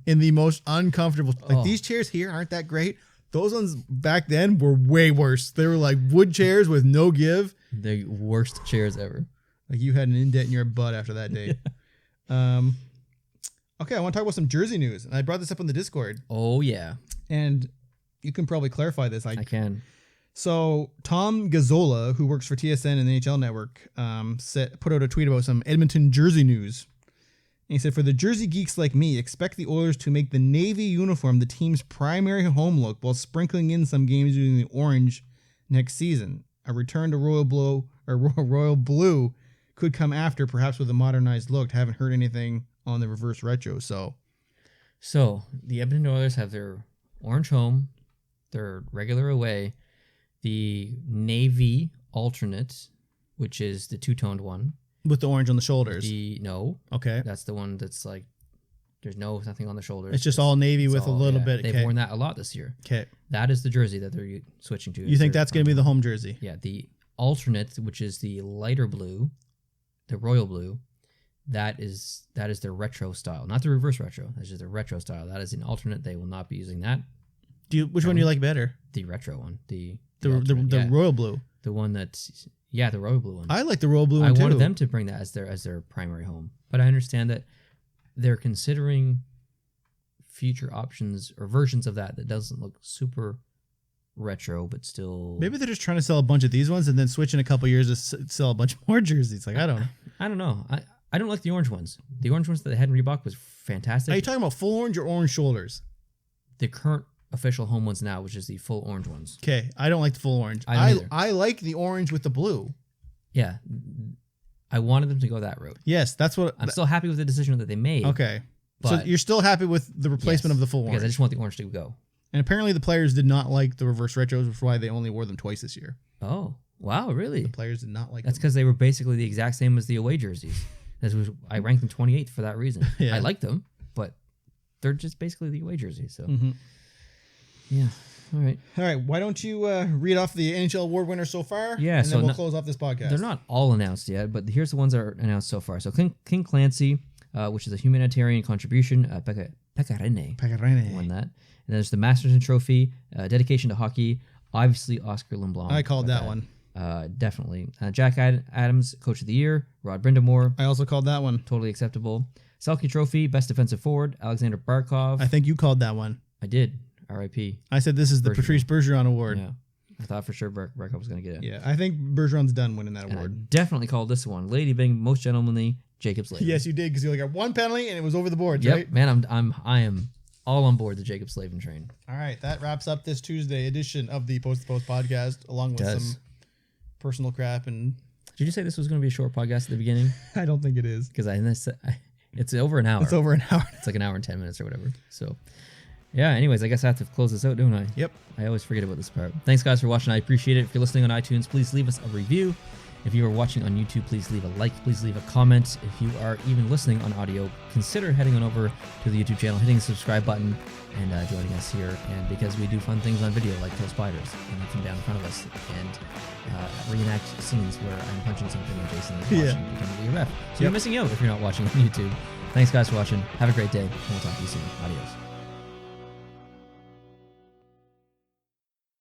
In the most uncomfortable. These chairs here aren't that great. Those ones back then were way worse. They were like wood chairs with no give. The worst chairs ever. Like you had an indent in your butt after that day. Okay, I want to talk about some jersey news. And I brought this up on the Discord. Oh, yeah. And you can probably clarify this. I can. So Tom Gazzola, who works for TSN and the NHL Network, put out a tweet about some Edmonton jersey news. And he said, for the jersey geeks like me, expect the Oilers to make the navy uniform the team's primary home look while sprinkling in some games using the orange next season. A return to royal blue could come after, perhaps with a modernized look. Haven't heard anything on the reverse retro. So the Edmonton Oilers have their orange home, their regular away, the navy alternate, which is the two-toned one. With the orange on the shoulders. No. Okay. That's the one that's like There's nothing on the shoulders. It's just all navy with a little bit. They've worn that a lot this year. Okay. That is the jersey that they're switching to. You think that's going to be the home jersey? Yeah. The alternate, which is the lighter blue, the royal blue, that is their retro style. Not the reverse retro. That's just the retro style. That is an alternate. They will not be using that. Which one do you like better? The retro one. The royal blue. The one that's the royal blue one. I like the royal blue one too. I wanted them to bring that as their primary home, but I understand that they're considering future options or versions of that doesn't look super retro, but still. Maybe they're just trying to sell a bunch of these ones and then switch in a couple years to sell a bunch more jerseys. Like I don't know. I don't know. I don't like the orange ones. The orange ones that they had in Reebok was fantastic. Are you talking about full orange or orange shoulders? The current official home ones now, which is the full orange ones. Okay, I don't like the full orange. I like the orange with the blue. Yeah, I wanted them to go that route. Yes, that's what I'm still happy with the decision that they made. Okay, so you're still happy with the replacement of the full orange? Because I just want the orange to go. And apparently the players did not like the reverse retros, which is why they only wore them twice this year. Oh, wow, really? The players did not like That's because they were basically the exact same as the away jerseys. I ranked them 28th for that reason. Yeah. I like them, but they're just basically the away jerseys. So, yeah. All right. Why don't you read off the NHL award winners so far? Yeah. And then we'll close off this podcast. They're not all announced yet, but here's the ones that are announced so far. So King Clancy, which is a humanitarian contribution, Pekarene won that. And there's the Masterton Trophy, dedication to hockey. Obviously, Oscar Lindblom. I called that one. Definitely. Jack Adams, Coach of the Year. Rod Brindamore. I also called that one. Totally acceptable. Selke Trophy, Best Defensive Forward. Alexander Barkov. I think you called that one. I did. R.I.P. I said this is the Patrice Bergeron Award. Yeah. I thought for sure Barkov was going to get it. Yeah, I think Bergeron's done winning that award. I definitely called this one. Lady Bing, Most Gentlemanly, Jacob Slavin. Yes, you did, because you only got one penalty and it was over the boards, yep, right? Man, I am all on board the Jacob Slavin train. All right, that wraps up this Tuesday edition of the Post to Post podcast, along with some personal crap. And did you say this was going to be a short podcast at the beginning? I don't think it is, because it's over an hour. It's over an hour. It's like an hour and 10 minutes or whatever. So, yeah. Anyways, I guess I have to close this out, don't I? Yep. I always forget about this part. Thanks, guys, for watching. I appreciate it. If you're listening on iTunes, please leave us a review. If you are watching on YouTube, please leave a like. Please leave a comment. If you are even listening on audio, consider heading on over to the YouTube channel, hitting the subscribe button, and joining us here. And because we do fun things on video, like kill spiders, and you come down in front of us and reenact scenes where I'm punching something and Jason is watching becoming a ref. So you're missing out if you're not watching on YouTube. Thanks, guys, for watching. Have a great day, and we'll talk to you soon. Adios.